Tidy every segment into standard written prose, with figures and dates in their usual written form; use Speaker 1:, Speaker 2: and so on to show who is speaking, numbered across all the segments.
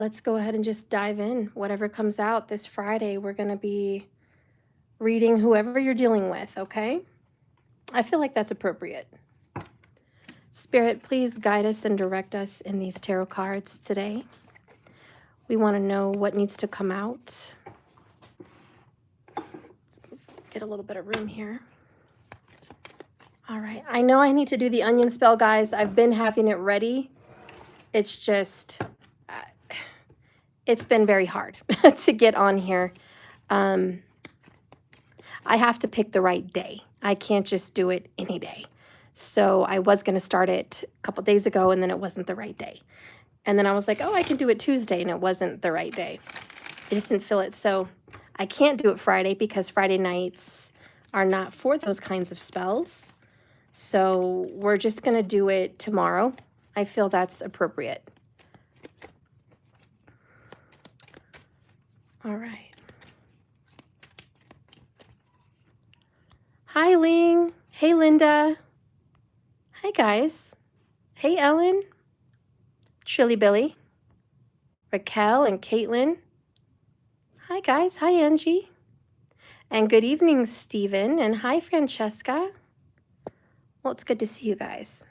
Speaker 1: let's go ahead and just dive in. Whatever comes out this Friday, we're going to be reading whoever you're dealing with, okay? I feel like that's appropriate. Spirit, please guide us and direct us in these tarot cards today. We want to know what needs to come out. Let's get a little bit of room here. All right. I know I need to do the onion spell, guys. I've been having it ready. It's just, it's been very hard to get on here. I have to pick the right day. I can't just do it any day. So I was going to start it a couple days ago, and then it wasn't the right day. And then I was like, oh, I can do it Tuesday, and it wasn't the right day. I just didn't feel it. So I can't do it Friday because Friday nights are not for those kinds of spells. So we're just going to do it tomorrow. I feel that's appropriate. All right. Hi, Ling. Hey, Linda. Hi, guys. Hey, Ellen. Chili Billy. Raquel and Caitlin. Hi, guys. Hi, Angie. And good evening, Stephen. And hi, Francesca. Well, it's good to see you guys.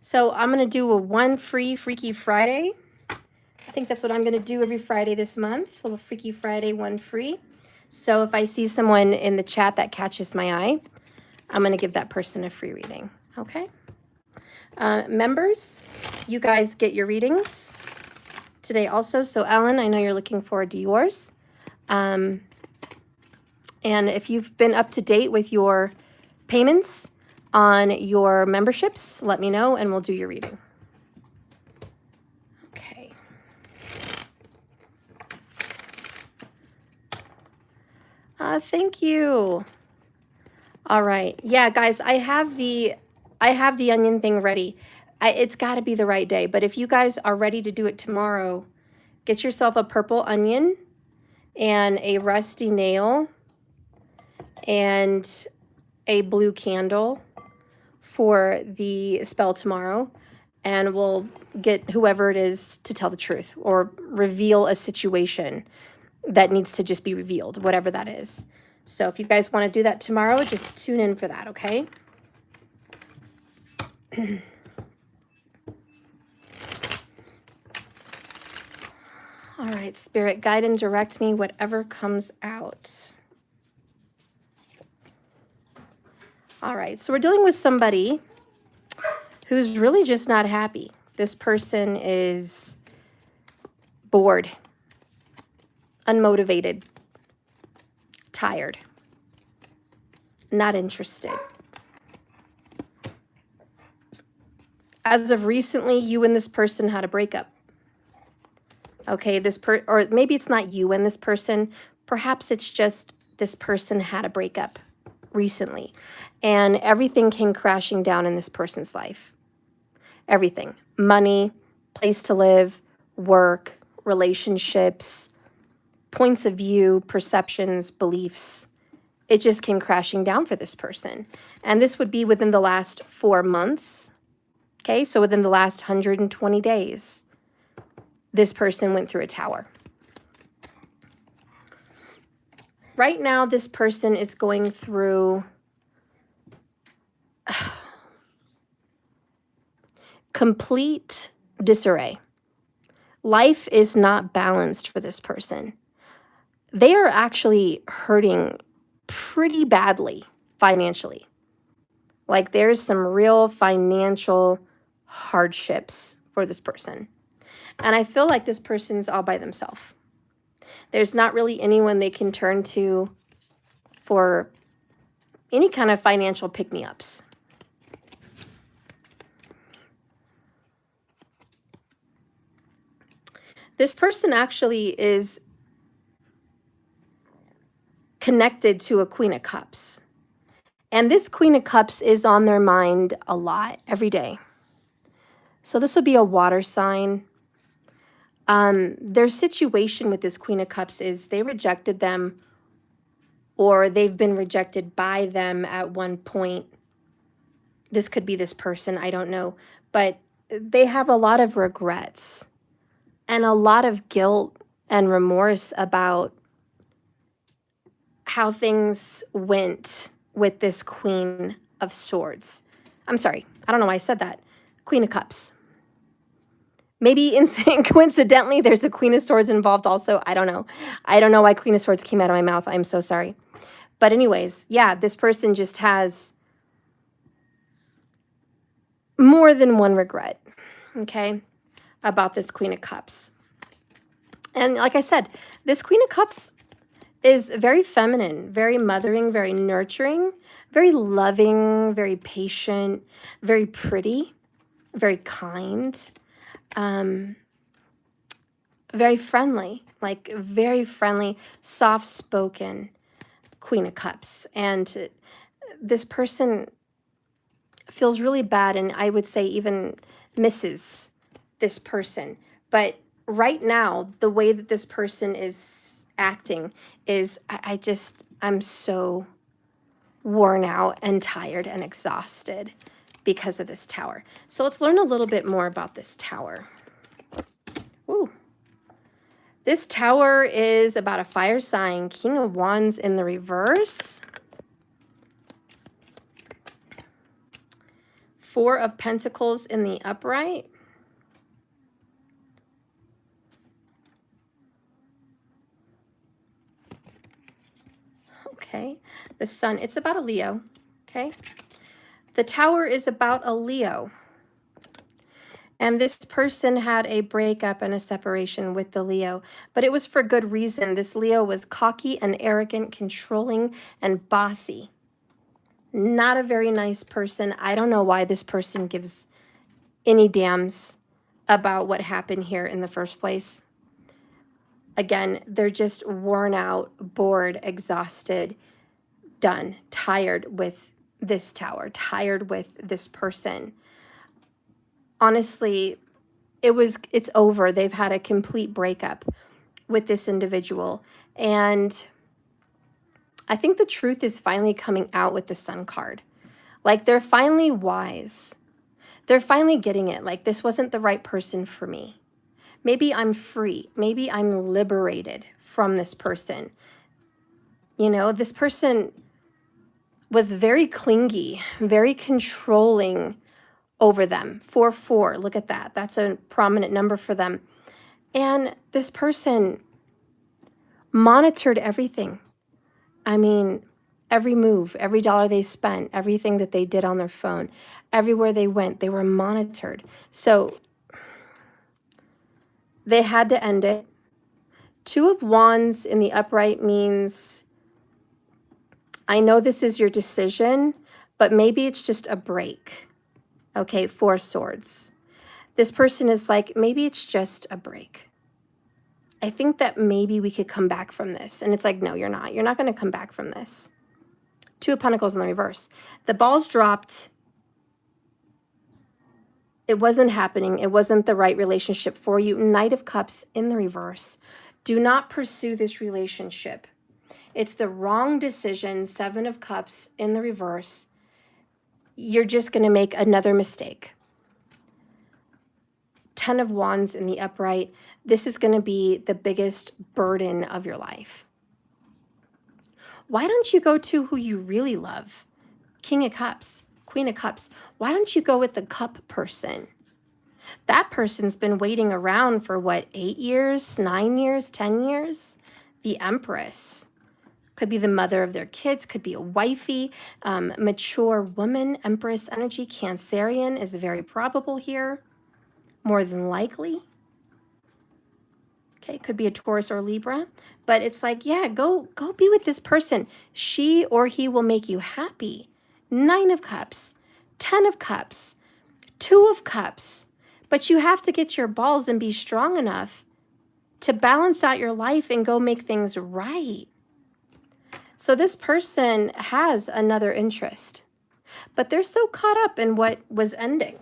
Speaker 1: So I'm going to do a one free Freaky Friday. I think that's what I'm going to do every Friday this month. A little Freaky Friday, one free. So if I see someone in the chat that catches my eye, I'm going to give that person a free reading. Okay? Members, you guys get your readings today also. So Ellen, I know you're looking forward to yours. And if you've been up to date with your payments on your memberships, let me know and we'll do your reading. Okay. Thank you. All right. Yeah, guys, I have the onion thing ready. It's got to be the right day. But if you guys are ready to do it tomorrow, get yourself a purple onion and a rusty nail and a blue candle for the spell tomorrow. And we'll get whoever it is to tell the truth or reveal a situation that needs to just be revealed, whatever that is. So if you guys want to do that tomorrow, just tune in for that, okay? All right, Spirit, guide and direct me, whatever comes out. All right, so we're dealing with somebody who's really just not happy. This person is bored, unmotivated, tired, not interested. As of recently, you and this person had a breakup. Okay, or maybe it's not you and this person. Perhaps it's just this person had a breakup recently, and everything came crashing down in this person's life. Everything: money, place to live, work, relationships, points of view, perceptions, beliefs. It just came crashing down for this person. And this would be within the last 4 months. Okay, so within the last 120 days, this person went through a tower. Right now, this person is going through complete disarray. Life is not balanced for this person. They are actually hurting pretty badly financially. Like there's some real financial hardships for this person. And I feel like this person's all by themselves. There's not really anyone they can turn to for any kind of financial pick-me-ups. This person actually is connected to a Queen of Cups. And this Queen of Cups is on their mind a lot, every day. So this would be a water sign. Their situation with this Queen of Cups is they rejected them, or they've been rejected by them at one point. This could be this person, I don't know. But they have a lot of regrets and a lot of guilt and remorse about how things went with this Queen of Swords. I'm sorry, I don't know why I said that. Queen of Cups. Maybe coincidentally, there's a Queen of Swords involved also. I don't know. I don't know why Queen of Swords came out of my mouth. I'm so sorry. But anyways, yeah, this person just has more than one regret, okay, about this Queen of Cups. And like I said, this Queen of Cups is very feminine, very mothering, very nurturing, very loving, very patient, very pretty, very kind, very friendly, like very friendly, soft-spoken Queen of Cups. And this person feels really bad, and I would say even misses this person. But right now, the way that this person is acting is, I'm so worn out and tired and exhausted because of this tower. So let's learn a little bit more about this tower. Ooh. This tower is about a fire sign, King of Wands in the reverse. Four of Pentacles in the upright. Okay, the Sun, it's about a Leo, okay? The Tower is about a Leo. And this person had a breakup and a separation with the Leo, but it was for good reason. This Leo was cocky and arrogant, controlling, and bossy. Not a very nice person. I don't know why this person gives any damns about what happened here in the first place. Again, they're just worn out, bored, exhausted, done, tired with this tower, tired with this person. Honestly, it's over. They've had a complete breakup with this individual. And I think the truth is finally coming out with the Sun card. Like, they're finally wise. They're finally getting it. Like, this wasn't the right person for me. Maybe I'm free. Maybe I'm liberated from this person. You know, this person was very clingy, very controlling over them. 4-4, look at that. That's a prominent number for them. And this person monitored everything. I mean, every move, every dollar they spent, everything that they did on their phone, everywhere they went, they were monitored. So they had to end it. Two of Wands in the upright means, I know this is your decision, but maybe it's just a break. Okay, 4 Swords. This person is like, maybe it's just a break. I think that maybe we could come back from this. And it's like, no, you're not. You're not going to come back from this. 2 of Pentacles in the reverse. The ball's dropped. It wasn't happening. It wasn't the right relationship for you. Knight of Cups in the reverse. Do not pursue this relationship. It's the wrong decision. 7 of Cups in the reverse. You're just going to make another mistake. 10 of Wands in the upright. This is going to be the biggest burden of your life. Why don't you go to who you really love? King of Cups, Queen of Cups. Why don't you go with the cup person? That person's been waiting around for what, 8 years, 9 years, 10 years? The Empress. Could be the mother of their kids, could be a wifey, mature woman. Empress energy, Cancerian is very probable here. More than likely. Okay, could be a Taurus or Libra. But it's like, yeah, go be with this person. She or he will make you happy. 9 of Cups, 10 of Cups, 2 of Cups. But you have to get your balls and be strong enough to balance out your life and go make things right. So this person has another interest, but they're so caught up in what was ending.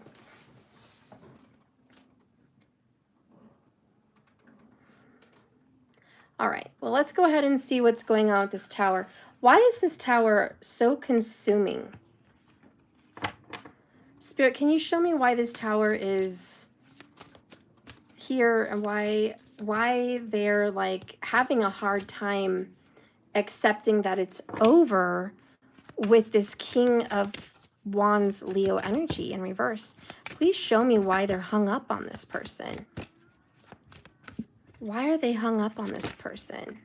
Speaker 1: All right, well, let's go ahead and see what's going on with this tower. Why is this tower so consuming? Spirit, can you show me why this tower is here and why they're like having a hard time accepting that it's over with this King of Wands Leo energy in reverse. Please show me why they're hung up on this person. Why are they hung up on this person?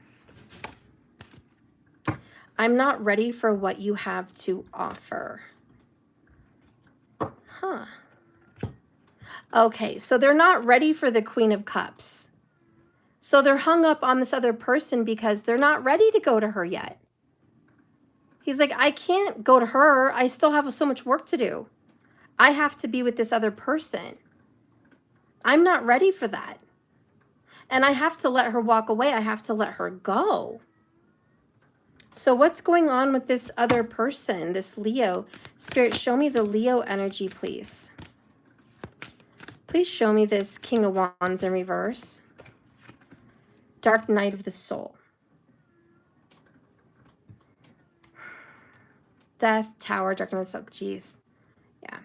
Speaker 1: I'm not ready for what you have to offer. Huh. Okay, so they're not ready for the Queen of Cups. So they're hung up on this other person because they're not ready to go to her yet. He's like, I can't go to her. I still have so much work to do. I have to be with this other person. I'm not ready for that. And I have to let her walk away. I have to let her go. So what's going on with this other person, this Leo? Spirit, show me the Leo energy, please. Please show me this King of Wands in reverse. Dark Night of the Soul. Death, Tower, Dark Night of the Soul. Jeez. Yeah.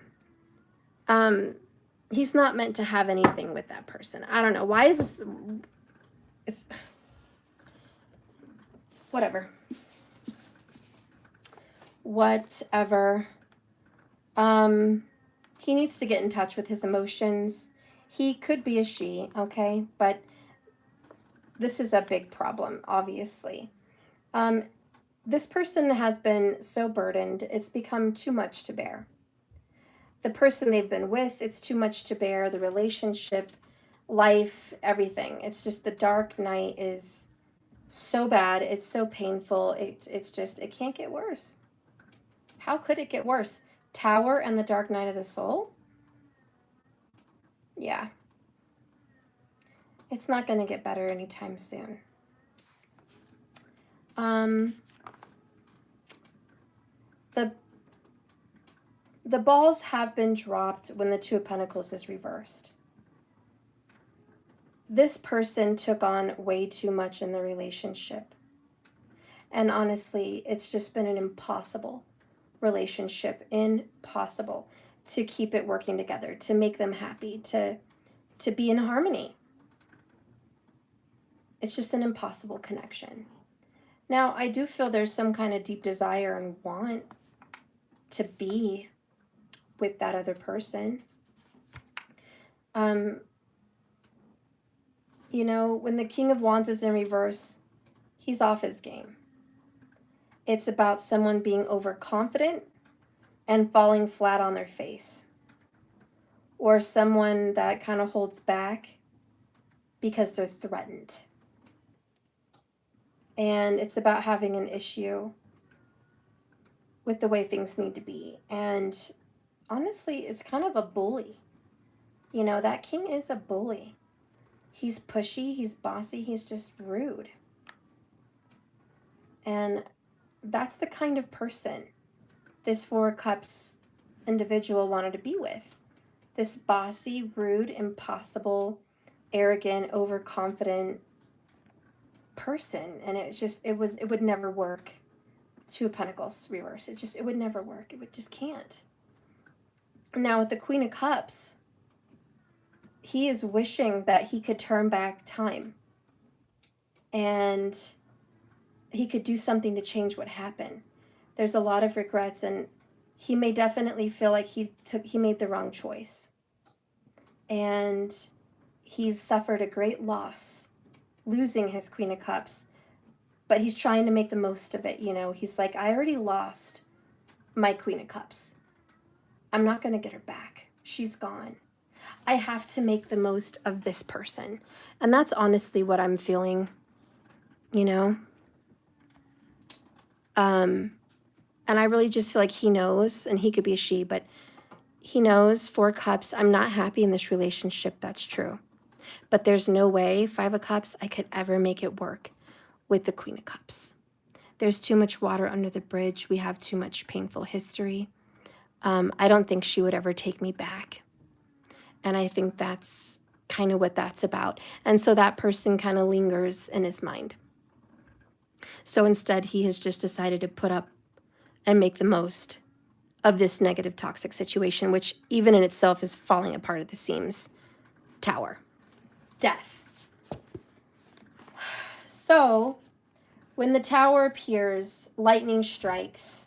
Speaker 1: He's not meant to have anything with that person. I don't know. Why is this? It's, whatever. Whatever. He needs to get in touch with his emotions. He could be a she, okay? But this is a big problem, obviously. This person has been so burdened, it's become too much to bear. The person they've been with, it's too much to bear. The relationship, life, everything. It's just the dark night is so bad. It's so painful. It's just, it can't get worse. How could it get worse? Tower and the Dark Night of the Soul? Yeah. It's not going to get better anytime soon. The balls have been dropped when the Two of Pentacles is reversed. This person took on way too much in the relationship. And honestly, it's just been an impossible relationship. Impossible to keep it working together, to make them happy, to be in harmony. It's just an impossible connection. Now, I do feel there's some kind of deep desire and want to be with that other person. You know, when the King of Wands is in reverse, he's off his game. It's about someone being overconfident and falling flat on their face. Or someone that kind of holds back because they're threatened. And it's about having an issue with the way things need to be. And honestly, it's kind of a bully. You know, that king is a bully. He's pushy, he's bossy, he's just rude. And that's the kind of person this Four of Cups individual wanted to be with. This bossy, rude, impossible, arrogant, overconfident person. And it would never work. Two of Pentacles reverse. It would never work. It just can't. Now with the Queen of Cups, he is wishing that he could turn back time and he could do something to change what happened. There's a lot of regrets, and he may definitely feel like he made the wrong choice. And he's suffered a great loss losing his Queen of Cups, but he's trying to make the most of it. You know, he's like, I already lost my Queen of Cups. I'm not going to get her back. She's gone. I have to make the most of this person. And that's honestly what I'm feeling, you know? And I really just feel like he knows, and he could be a she, but he knows, Four of Cups, I'm not happy in this relationship. That's true. But there's no way, Five of Cups, I could ever make it work with the Queen of Cups. There's too much water under the bridge. We have too much painful history. I don't think she would ever take me back. And I think that's kind of what that's about. And so that person kind of lingers in his mind. So instead, he has just decided to put up and make the most of this negative, toxic situation, which even in itself is falling apart at the seams. Tower. death. So when the Tower appears, lightning strikes.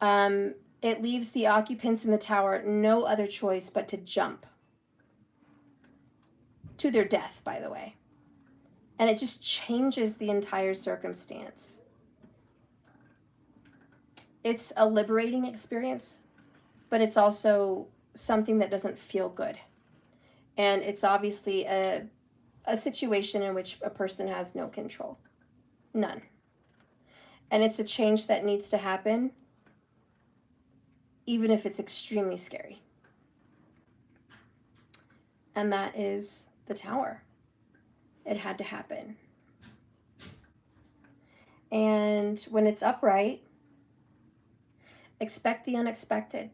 Speaker 1: It leaves the occupants in the tower no other choice but to jump to their death, by the way. And it just changes the entire circumstance. It's a liberating experience, but it's also something that doesn't feel good. And it's obviously a situation in which a person has no control. None. And it's a change that needs to happen, even if it's extremely scary. And that is the Tower. It had to happen. And when it's upright, expect the unexpected.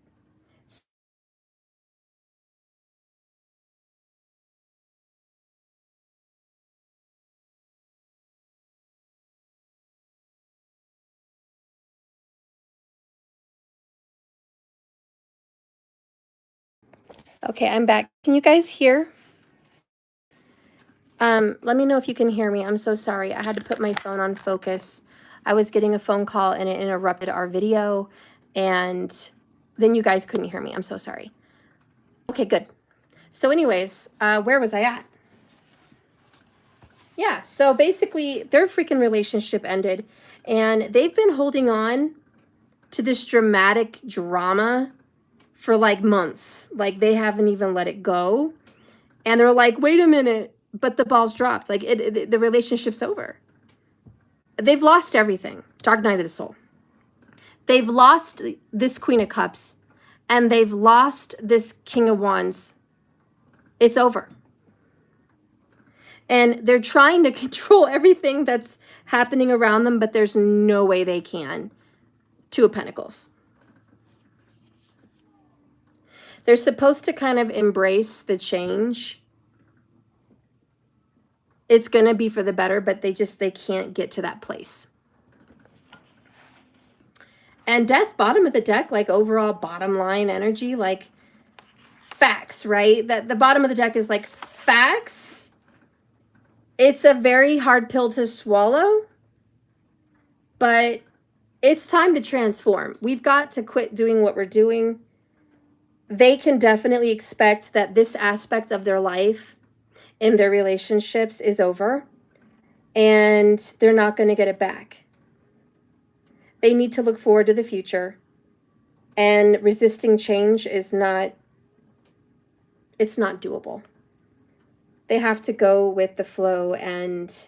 Speaker 1: Okay, I'm back. Can you guys hear? Let me know if you can hear me. I'm so sorry. I had to put my phone on focus. I was getting a phone call and it interrupted our video, and then you guys couldn't hear me. I'm so sorry. Okay, good. So anyways, where was I at? Yeah, so basically their freaking relationship ended, and they've been holding on to this dramatic drama for like months. Like they haven't even let it go. And they're like, wait a minute, but the ball's dropped. Like the relationship's over. They've lost everything. Dark night of the soul. They've lost this Queen of Cups, and they've lost this King of Wands. It's over. And they're trying to control everything that's happening around them, but there's no way they can. Two of Pentacles. They're supposed to kind of embrace the change. It's going to be for the better, but they can't get to that place. And death, bottom of the deck, like overall bottom line energy, like facts, right? That the bottom of the deck is like facts. It's a very hard pill to swallow, but it's time to transform. We've got to quit doing what we're doing. They can definitely expect that this aspect of their life in their relationships is over, and they're not going to get it back. They need to look forward to the future, and resisting change is not, it's not doable. They have to go with the flow and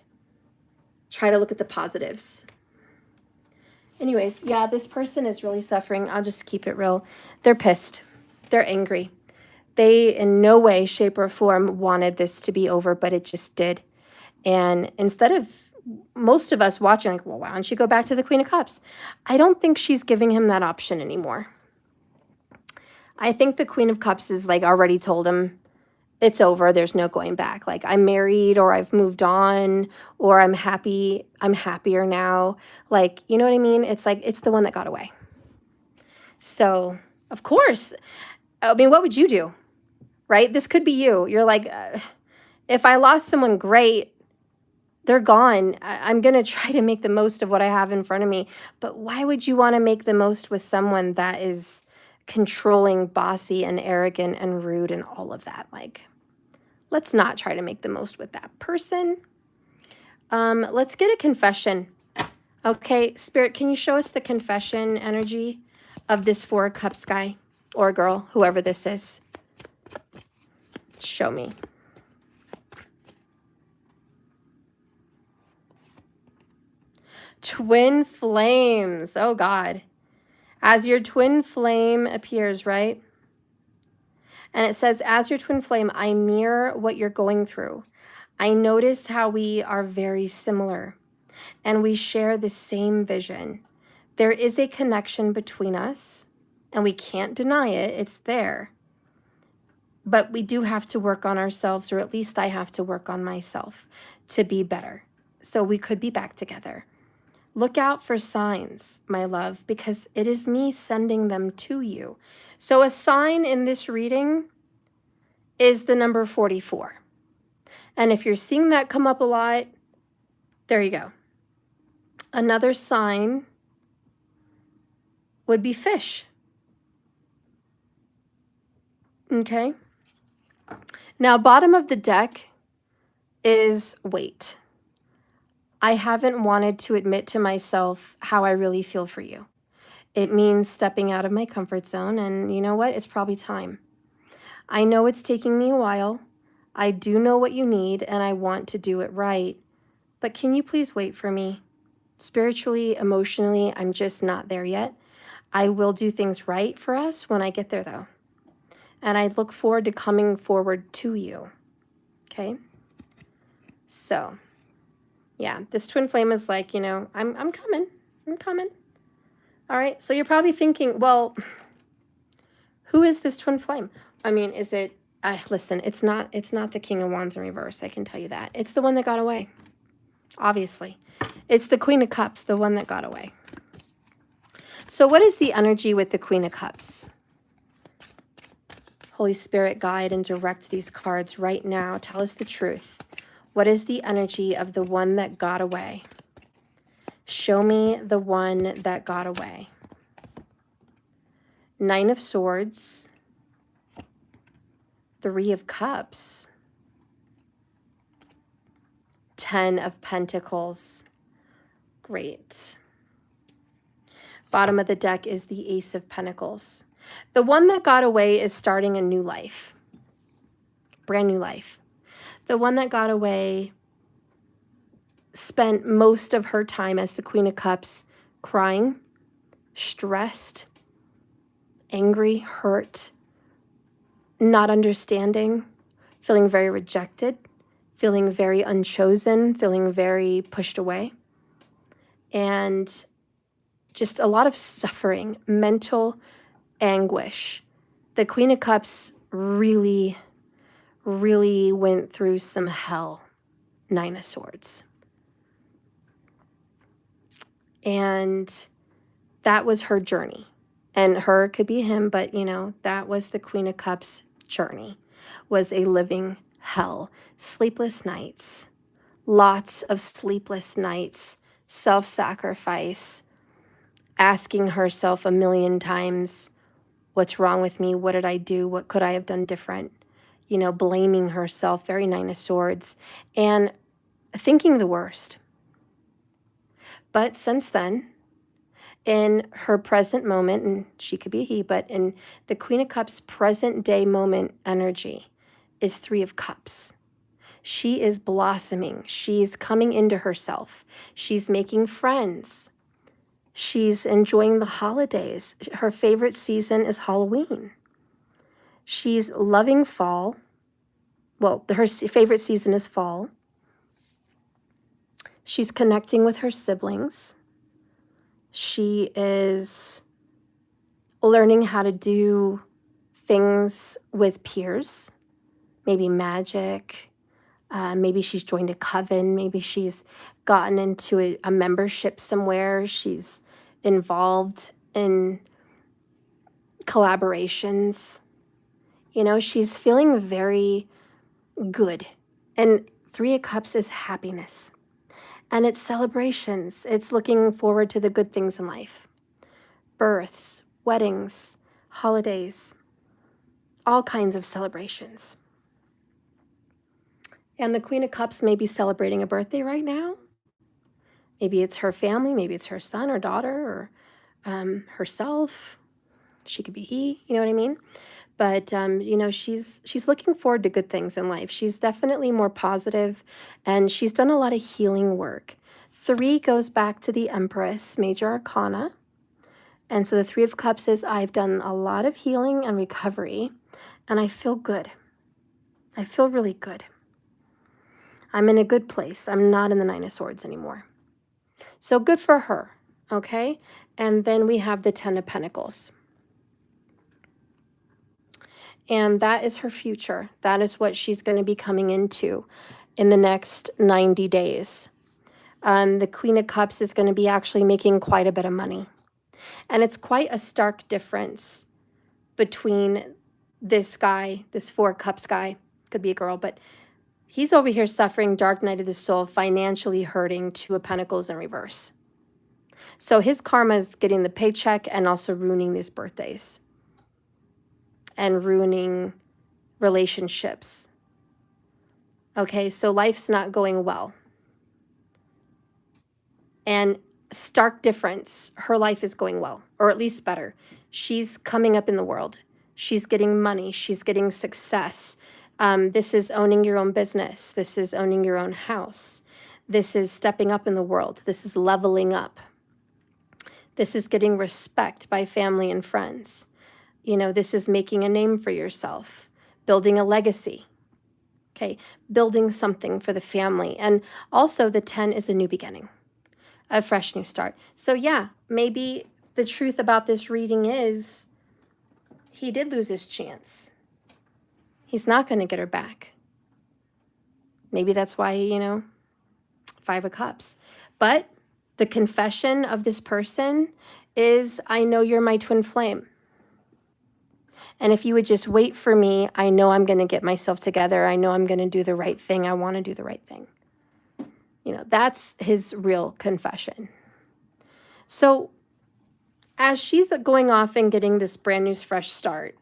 Speaker 1: try to look at the positives. Anyways, yeah, this person is really suffering. I'll just keep it real. They're pissed. They're angry. They in no way, shape, or form wanted this to be over, but it just did. And instead of most of us watching, like, well, why don't you go back to the Queen of Cups? I don't think she's giving him that option anymore. I think the Queen of Cups is like already told him it's over. There's no going back. Like, I'm married, or I've moved on, or I'm happy. I'm happier now. Like, you know what I mean? It's like, it's the one that got away. So, of course, I mean, what would you do? Right? This could be you. You're like, if I lost someone great, they're gone. I'm going to try to make the most of what I have in front of me. But why would you want to make the most with someone that is controlling, bossy, and arrogant, and rude, and all of that? Like, let's not try to make the most with that person. Let's get a confession. Okay, Spirit, can you show us the confession energy of this Four of Cups guy or girl, whoever this is? Show me. Twin flames. Oh, God. As your twin flame appears, right? And it says, as your twin flame, I mirror what you're going through. I notice how we are very similar, and we share the same vision. There is a connection between us, and we can't deny it. It's there. But we do have to work on ourselves, or at least I have to work on myself to be better. So we could be back together. Look out for signs, my love, because it is me sending them to you. So a sign in this reading is the number 44. And if you're seeing that come up a lot, there you go. Another sign would be fish. Okay. Now, bottom of the deck is weight. I haven't wanted to admit to myself how I really feel for you. It means stepping out of my comfort zone, and you know what? It's probably time. I know it's taking me a while. I do know what you need, and I want to do it right. But can you please wait for me? Spiritually, emotionally, I'm just not there yet. I will do things right for us when I get there, though. And I look forward to coming forward to you. Okay? So, yeah, this twin flame is like, you know, I'm coming. I'm coming. All right. So you're probably thinking, well, who is this twin flame? I mean, is it, listen, it's not the King of Wands in reverse. I can tell you that. It's the one that got away. Obviously. It's the Queen of Cups, the one that got away. So what is the energy with the Queen of Cups? Holy Spirit, guide and direct these cards right now. Tell us the truth. What is the energy of the one that got away? Show me the one that got away. Nine of Swords. Three of Cups. 10 of Pentacles. Great. Bottom of the deck is the Ace of Pentacles. The one that got away is starting a new life. Brand new life. The one that got away spent most of her time as the Queen of Cups crying, stressed, angry, hurt, not understanding, feeling very rejected, feeling very unchosen, feeling very pushed away, and just a lot of suffering, mental anguish. The Queen of Cups really went through some hell. Nine of Swords. And that was her journey. And her could be him, but you know, that was the Queen of Cups journey, was a living hell. Sleepless nights, lots of sleepless nights, self-sacrifice, asking herself a million times, what's wrong with me? What did I do? What could I have done different? You know, blaming herself, very Nine of Swords, and thinking the worst. But since then, in her present moment, and she could be a he, but in the Queen of Cups present day moment energy is Three of Cups. She is blossoming. She's coming into herself. She's making friends. She's enjoying the holidays. Her favorite season is Halloween. She's loving fall. Well, her favorite season is fall. She's connecting with her siblings. She is learning how to do things with peers, maybe magic. Maybe she's joined a coven. Maybe she's gotten into a membership somewhere. She's involved in collaborations. You know, she's feeling very good. And Three of Cups is happiness. And it's celebrations. It's looking forward to the good things in life. Births, weddings, holidays, all kinds of celebrations. And the Queen of Cups may be celebrating a birthday right now. Maybe it's her family, maybe it's her son or daughter or herself. She could be he, you know what I mean? But, you know, she's looking forward to good things in life. She's definitely more positive, and she's done a lot of healing work. 3 goes back to the Empress, Major Arcana. And so the Three of Cups is, I've done a lot of healing and recovery, and I feel good. I feel really good. I'm in a good place. I'm not in the Nine of Swords anymore. So good for her, okay? And then we have the 10 of Pentacles. And that is her future. That is what she's going to be coming into in the next 90 days. The Queen of Cups is going to be actually making quite a bit of money. And it's quite a stark difference between this guy, this 4 Cups guy, could be a girl, but He's over here suffering dark night of the soul, financially hurting, Two of Pentacles in reverse. So his karma is getting the paycheck and also ruining these birthdays and ruining relationships. Okay, so life's not going well. And stark difference, her life is going well, or at least better. She's coming up in the world. She's getting money. She's getting success. This is owning your own business. This is owning your own house. This is stepping up in the world. This is leveling up. This is getting respect by family and friends. You know, this is making a name for yourself, building a legacy. Okay, building something for the family. And also the 10 is a new beginning, a fresh new start. So yeah, maybe the truth about this reading is he did lose his chance. He's not going to get her back. Maybe that's why, you know, 5 of Cups. But the confession of this person is, I know you're my twin flame. And if you would just wait for me, I know I'm going to get myself together. I know I'm going to do the right thing. I want to do the right thing. You know, that's his real confession. So as she's going off and getting this brand new fresh start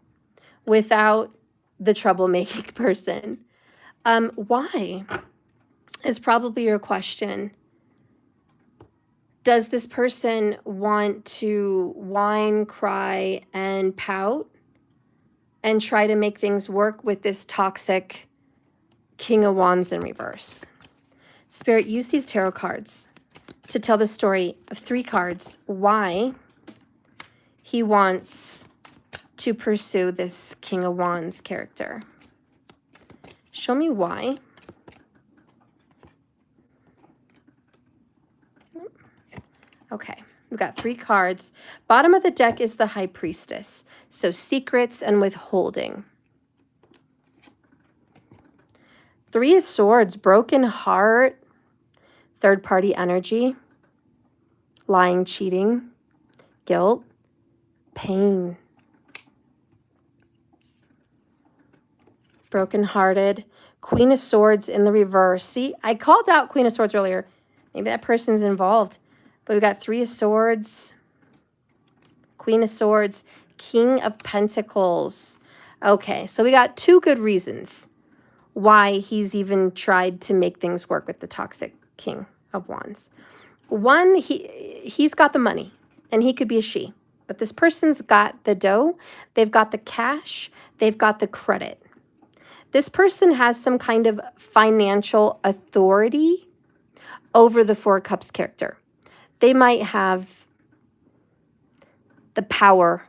Speaker 1: without the troublemaking person, why is probably your question. Does this person want to whine, cry, and pout and try to make things work with this toxic King of Wands in reverse? Spirit, use these tarot cards to tell the story of 3 cards, why he wants to pursue this King of Wands character. Show me why. Okay, we've got 3 cards. Bottom of the deck is the High Priestess. So secrets and withholding. 3 of Swords, broken heart, third-party energy, lying, cheating, guilt, pain, broken-hearted, Queen of Swords in the reverse. See, I called out Queen of Swords earlier. Maybe that person's involved. But we've got 3 of Swords, Queen of Swords, King of Pentacles. Okay, so we got 2 good reasons why he's even tried to make things work with the toxic King of Wands. One, he's got the money, and he could be a she. But this person's got the dough, they've got the cash, they've got the credit. This person has some kind of financial authority over the 4 of Cups character. They might have the power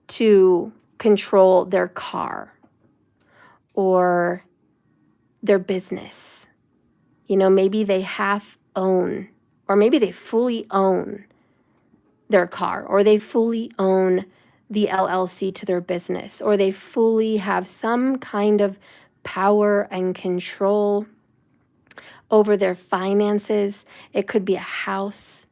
Speaker 1: to control their car or their business. You know, maybe they half own, or maybe they fully own their car, or they fully own the LLC to their business, or they fully have some kind of power and control over their finances. It could be a house.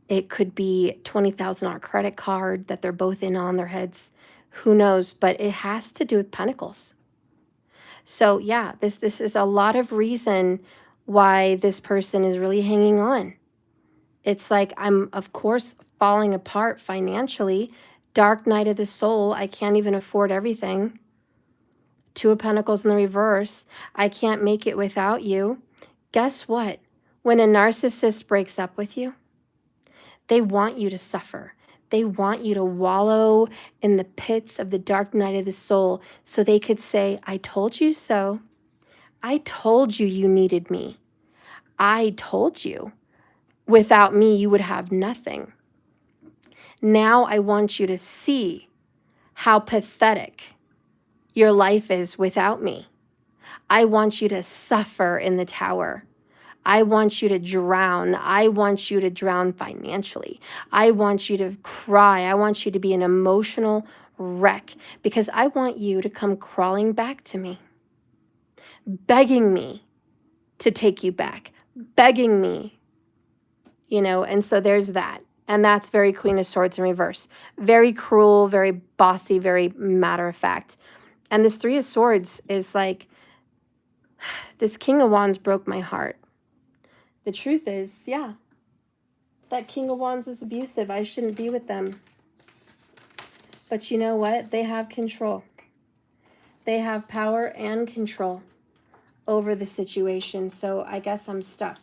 Speaker 1: It could be $20,000 credit card that they're both in on their heads. Who knows? But it has to do with Pentacles. So yeah, this is a lot of reason why this person is really hanging on. It's like, I'm, of course, falling apart financially. Dark night of the soul. I can't even afford everything. 2 of Pentacles in the reverse. I can't make it without you. Guess what? When a narcissist breaks up with you, they want you to suffer. They want you to wallow in the pits of the dark night of the soul so they could say, I told you so. I told you you needed me. I told you without me you would have nothing. Now I want you to see how pathetic your life is without me. I want you to suffer in the tower. I want you to drown. I want you to drown financially. I want you to cry. I want you to be an emotional wreck because I want you to come crawling back to me, begging me to take you back, begging me, you know, and so there's that. And that's very Queen of Swords in reverse. Very cruel, very bossy, very matter of fact. And this 3 of Swords is like, This King of Wands broke my heart. The truth is, yeah, that King of Wands is abusive. I shouldn't be with them. But you know what? They have control. They have power and control over the situation. So I guess I'm stuck.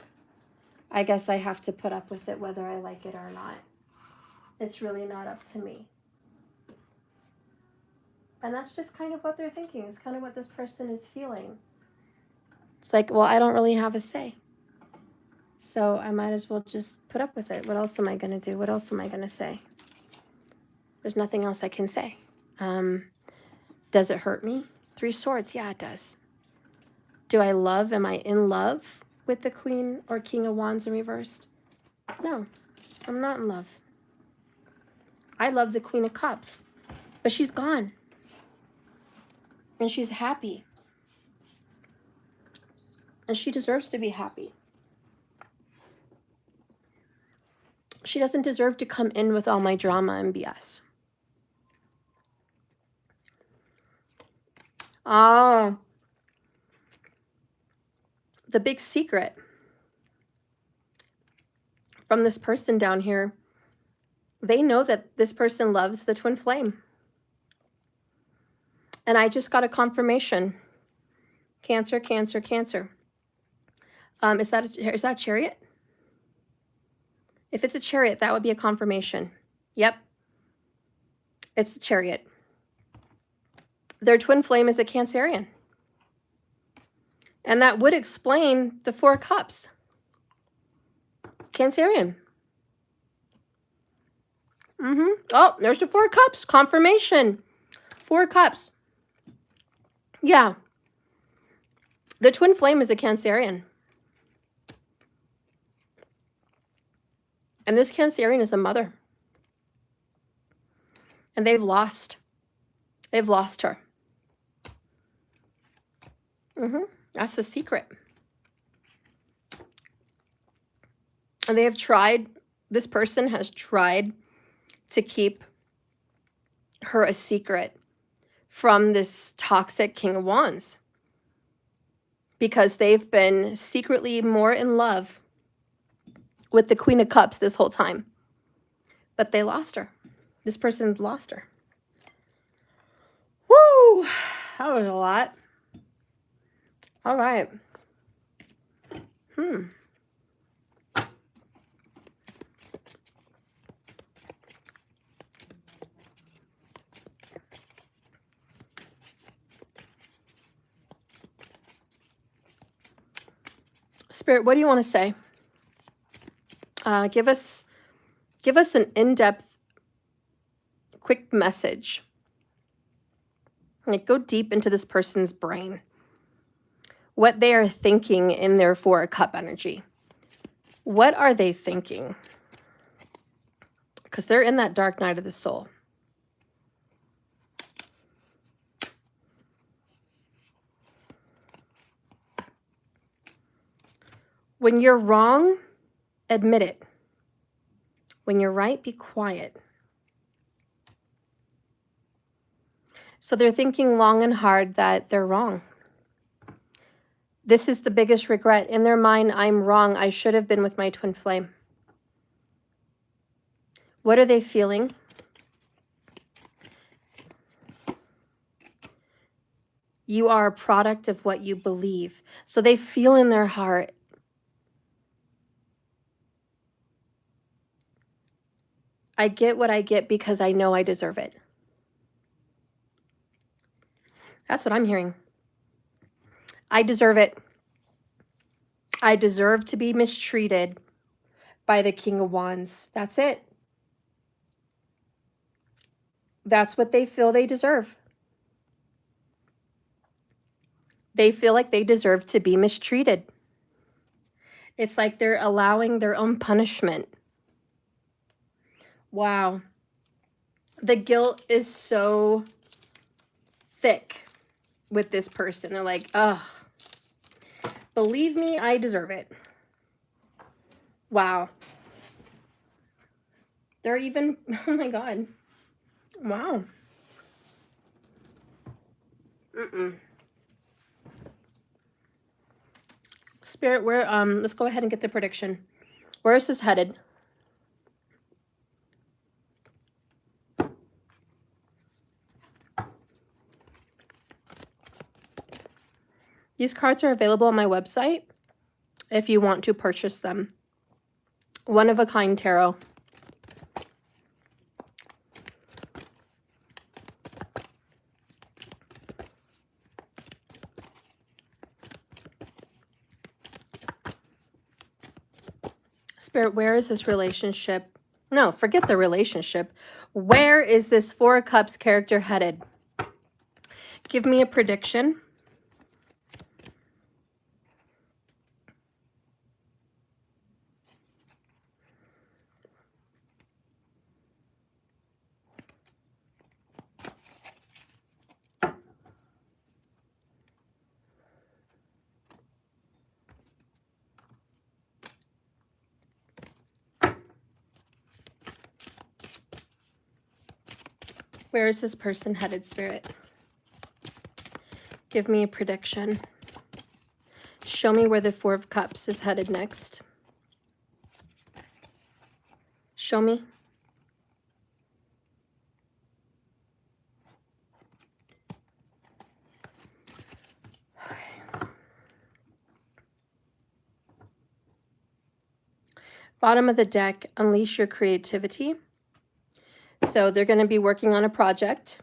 Speaker 1: I guess I have to put up with it whether I like it or not. It's really not up to me. And that's just kind of what they're thinking. It's kind of what this person is feeling. It's like, well, I don't really have a say. So I might as well just put up with it. What else am I going to do? What else am I going to say? There's nothing else I can say. Does it hurt me? 3 Swords. Yeah, it does. Do I love? Am I in love with the Queen or King of Wands in reversed? No, I'm not in love. I love the Queen of Cups, but she's gone. And she's happy. And she deserves to be happy. She doesn't deserve to come in with all my drama and BS. Oh, the big secret from this person down here, they know that this person loves the twin flame. And I just got a confirmation. Cancer, Cancer, Cancer. Is that Chariot? If it's a Chariot, that would be a confirmation. Yep. It's a Chariot. Their twin flame is a Cancerian. And that would explain the 4 Cups. Cancerian. Oh, there's the 4 Cups. Confirmation. 4 Cups. Yeah. The twin flame is a Cancerian. And this Cancerian is a mother. And they've lost her. That's the secret. And they have tried, this person has tried to keep her a secret from this toxic King of Wands. Because they've been secretly more in love with the Queen of Cups this whole time. But they lost her. This person's lost her. Woo! That was a lot. All right. Spirit, what do you want to say? Give us an in-depth, quick message. Like, go deep into this person's brain. What they are thinking in their 4 Cup energy. What are they thinking? Because they're in that dark night of the soul. When you're wrong, admit it. When you're right, be quiet. So they're thinking long and hard that they're wrong. This is the biggest regret. In their mind, I'm wrong. I should have been with my twin flame. What are they feeling? You are a product of what you believe. So they feel in their heart, I get what I get because I know I deserve it. That's what I'm hearing. I deserve it. I deserve to be mistreated by the King of Wands. That's it. That's what they feel they deserve. They feel like they deserve to be mistreated. It's like they're allowing their own punishment. Wow. The guilt is so thick with this person. They're like, ugh, believe me, I deserve it. Wow. They're even, oh my God. Wow. Spirit, where, let's go ahead and get the prediction. Where is this headed? These cards are available on my website if you want to purchase them. One of a kind tarot. Spirit, where is this relationship? No, forget the relationship. Where is this Four of Cups character headed? Give me a prediction. Where is this person headed, Spirit? Give me a prediction. Show me where the Four of Cups is headed next. Show me. Okay. Bottom of the deck, unleash your creativity. So they're going to be working on a project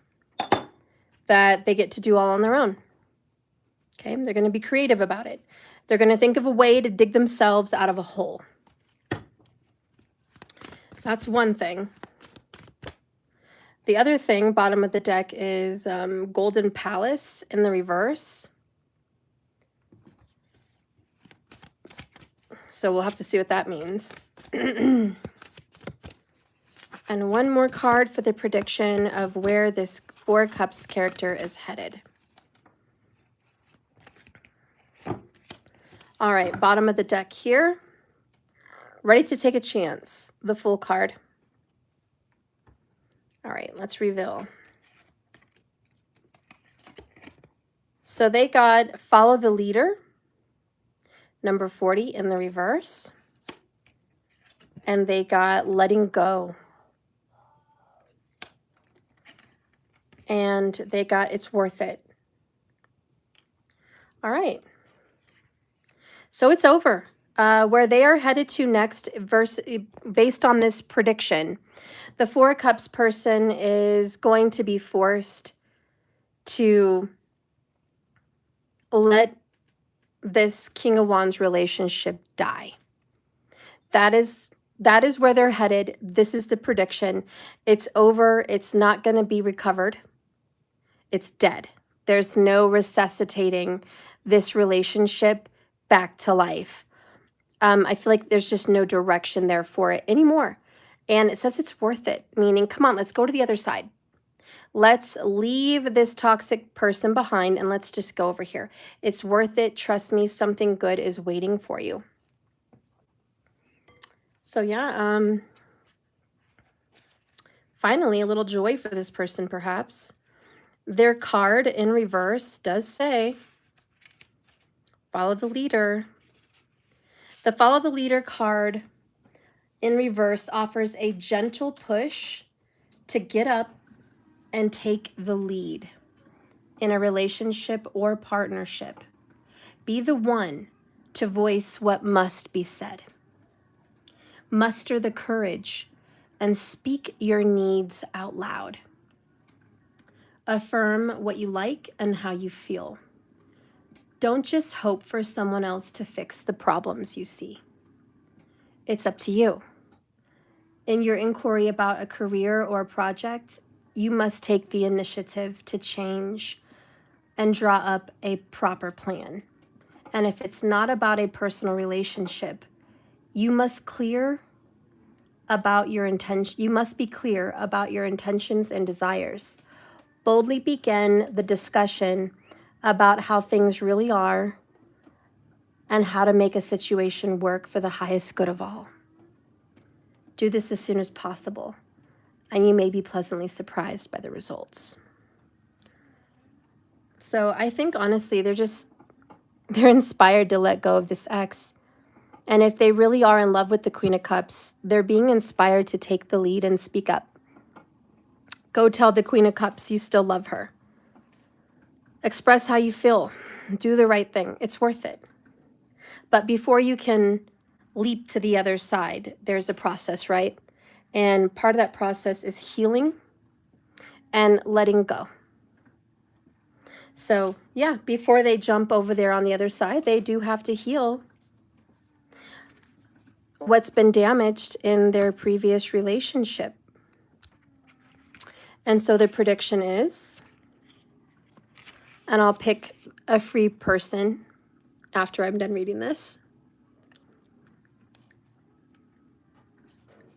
Speaker 1: that they get to do all on their own. Okay, they're going to be creative about it. They're going to think of a way to dig themselves out of a hole. That's one thing. The other thing, bottom of the deck, is Golden Palace in the reverse. So we'll have to see what that means. And one more card for the prediction of where this Four Cups character is headed. All right, bottom of the deck here. Ready to take a chance, the Fool card. All right, let's reveal. So they got Follow the Leader, number 40 in the reverse. And they got Letting Go. And they got It's Worth It. All right. So it's over. Where they are headed to next, based on this prediction, the Four of Cups person is going to be forced to let this King of Wands relationship die. That is where they're headed. This is the prediction. It's over. It's not going to be recovered. It's dead. There's no resuscitating this relationship back to life. I feel like there's just no direction there for it anymore. And it says it's worth it, meaning, come on, let's go to the other side. Let's leave this toxic person behind and let's just go over here. It's worth it. Trust me, something good is waiting for you. So yeah, finally a little joy for this person perhaps. Their card in reverse does say, Follow the Leader. The Follow the Leader card in reverse offers a gentle push to get up and take the lead in a relationship or partnership. Be the one to voice what must be said. Muster the courage and speak your needs out loud. Affirm what you like and how you feel. Don't just hope for someone else to fix the problems you see. It's up to you. In your inquiry about a career or a project, you must take the initiative to change and draw up a proper plan. And if it's not about a personal relationship, you must be clear about your intentions and desires. Boldly begin the discussion about how things really are and how to make a situation work for the highest good of all. Do this as soon as possible, and you may be pleasantly surprised by the results. So I think honestly, they're just They're inspired to let go of this ex. And if they really are in love with the Queen of Cups, they're being inspired to take the lead and speak up. Go tell the Queen of Cups you still love her. Express how you feel. Do the right thing. It's worth it. But before you can leap to the other side, there's a process, right? And part of that process is healing and letting go. So yeah, before they jump over there on the other side, they do have to heal what's been damaged in their previous relationship. And so the prediction is, and I'll pick a free person after I'm done reading this.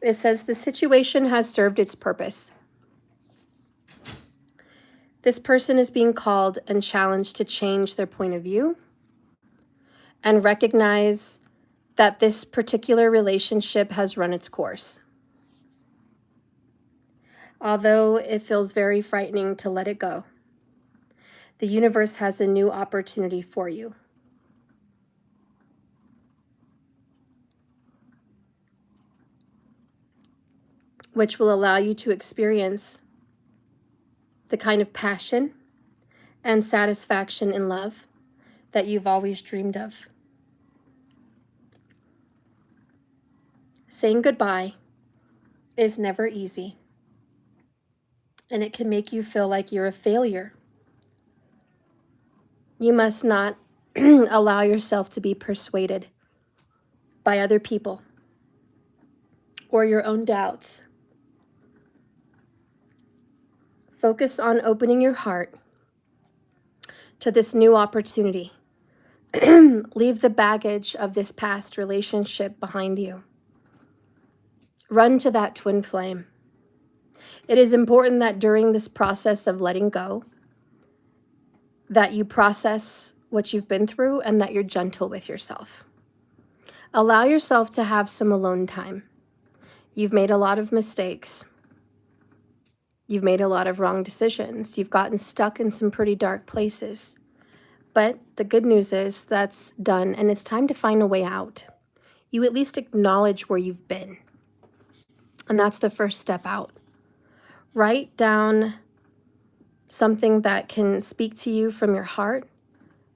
Speaker 1: It says the situation has served its purpose. This person is being called and challenged to change their point of view and recognize that this particular relationship has run its course. Although it feels very frightening to let it go, the universe has a new opportunity for you. Which will allow you to experience the kind of passion and satisfaction in love that you've always dreamed of. Saying goodbye is never easy, and it can make you feel like you're a failure. You must not allow yourself to be persuaded by other people or your own doubts. Focus on opening your heart to this new opportunity. Leave the baggage of this past relationship behind you. Run to that twin flame. It is important that during this process of letting go, that you process what you've been through and that you're gentle with yourself. Allow yourself to have some alone time. You've made a lot of mistakes. You've made a lot of wrong decisions. You've gotten stuck in some pretty dark places. But the good news is that's done, and it's time to find a way out. You at least acknowledge where you've been. And that's the first step out. Write down something that can speak to you from your heart.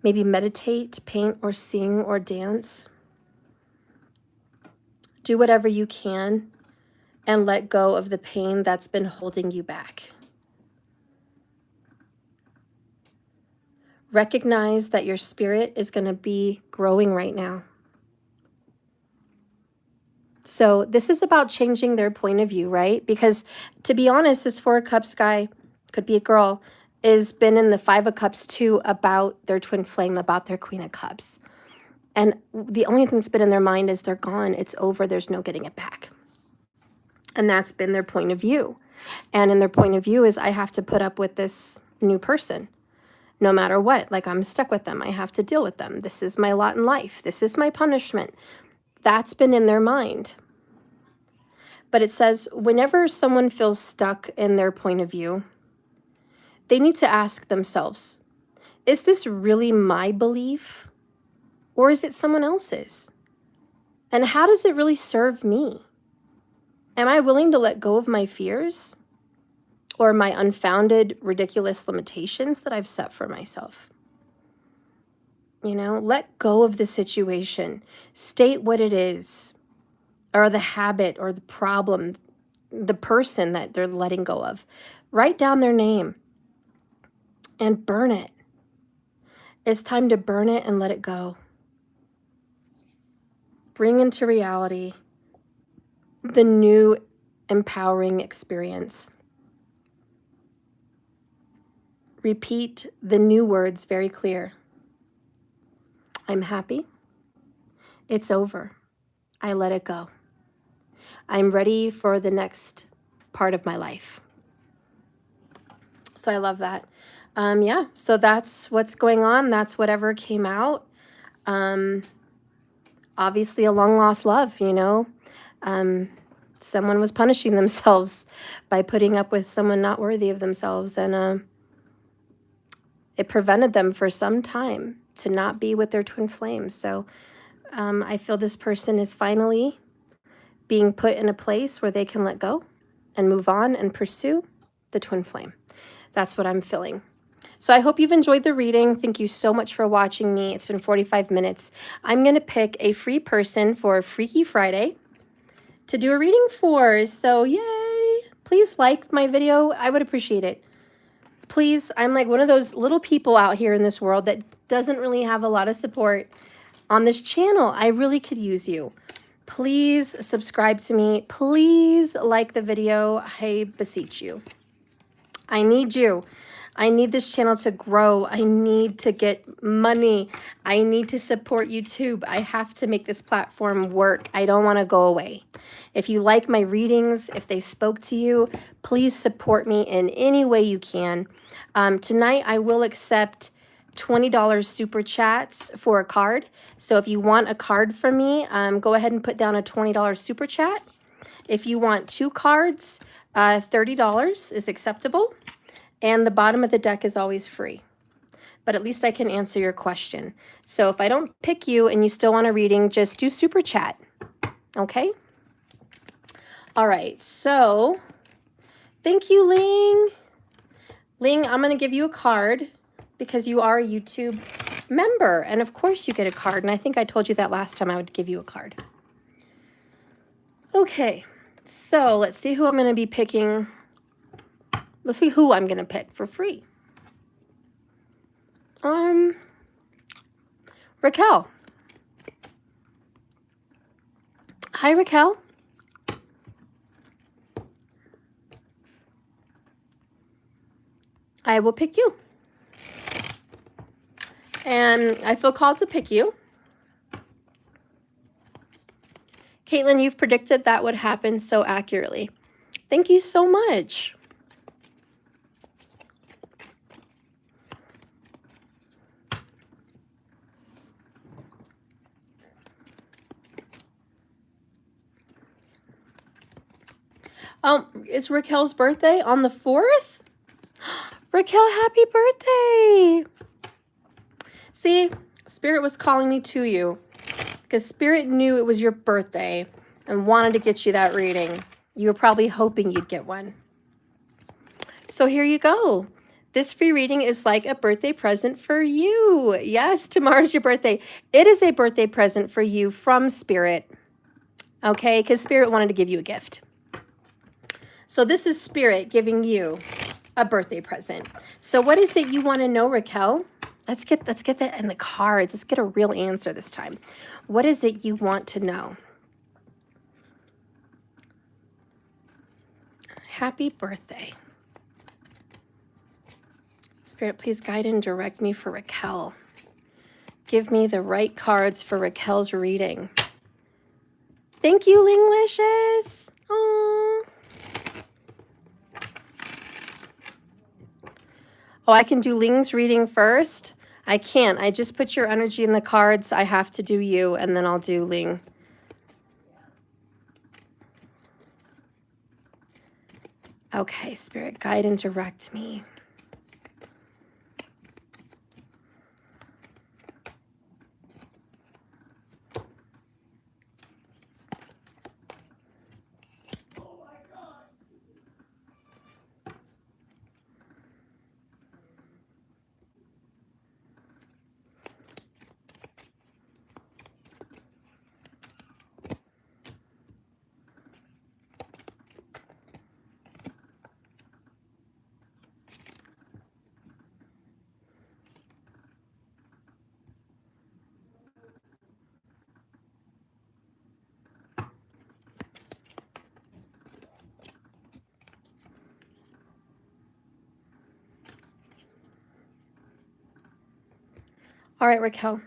Speaker 1: Maybe meditate, paint, or sing, or dance. Do whatever you can and let go of the pain that's been holding you back. Recognize that your spirit is going to be growing right now. So this is about changing their point of view, right? Because to be honest, this Four of Cups guy, could be a girl, has been in the Five of Cups too about their twin flame, about their Queen of Cups. And the only thing that's been in their mind is they're gone, it's over, there's no getting it back. And that's been their point of view. And in their point of view is, I have to put up with this new person. No matter what, like I'm stuck with them. I have to deal with them. This is my lot in life. This is my punishment. That's been in their mind. But it says, whenever someone feels stuck in their point of view, they need to ask themselves, is this really my belief? Or is it someone else's? And how does it really serve me? Am I willing to let go of my fears or my unfounded, ridiculous limitations that I've set for myself? You know, let go of the situation. State what it is, or the habit or the problem, the person that they're letting go of. Write down their name and burn it. It's time to burn it and let it go. Bring into reality the new empowering experience. Repeat the new words very clear. I'm happy. It's over. I let it go. I'm ready for the next part of my life. So I love that. Yeah, so that's what's going on. That's whatever came out. Obviously a long lost love, you know. Someone was punishing themselves by putting up with someone not worthy of themselves, and it prevented them for some time to not be with their twin flame. So I feel this person is finally being put in a place where they can let go and move on and pursue the twin flame. That's what I'm feeling. So I hope you've enjoyed the reading. Thank you so much for watching me. It's been 45 minutes. I'm going to pick a free person for Freaky Friday to do a reading for. So yay! Please like my video. I would appreciate it. Please, I'm like one of those little people out here in this world that doesn't really have a lot of support on this channel. I really could use you. Please subscribe to me. Please like the video. I beseech you. I need you. I need this channel to grow. I need to get money. I need to support YouTube. I have to make this platform work. I don't want to go away. If you like my readings, if they spoke to you, please support me in any way you can. Tonight, I will accept $20 super chats for a card. So if you want a card from me, go ahead and put down a $20 super chat. If you want 2 cards, $30 is acceptable. And the bottom of the deck is always free. But at least I can answer your question. So if I don't pick you and you still want a reading, just do super chat. Okay? All right. So thank you, Ling. Ling, I'm going to give you a card because you are a YouTube member. And of course you get a card. And I think I told you that last time I would give you a card. Okay. So let's see who I'm going to be picking. Let's see who I'm going to pick for free. Raquel. Hi, Raquel. I will pick you. And I feel called to pick you. Caitlin, you've predicted that would happen so accurately. Thank you so much. It's Raquel's birthday on the 4th? Raquel, happy birthday! See, Spirit was calling me to you because Spirit knew it was your birthday and wanted to get you that reading. You were probably hoping you'd get one. So here you go. This free reading is like a birthday present for you. Yes, tomorrow's your birthday. It is a birthday present for you from Spirit. Okay, because Spirit wanted to give you a gift. So this is Spirit giving you a birthday present. So what is it you want to know, Raquel? Let's get that in the cards. Let's get a real answer this time. What is it you want to know? Happy birthday. Spirit, please guide and direct me for Raquel. Give me the right cards for Raquel's reading. Thank you, Linglicious. Aww. Oh, I can do Ling's reading first? I can't. I just put your energy in the cards. I have to do you, and then I'll do Ling. Okay, Spirit, guide and direct me. All right, Raquel.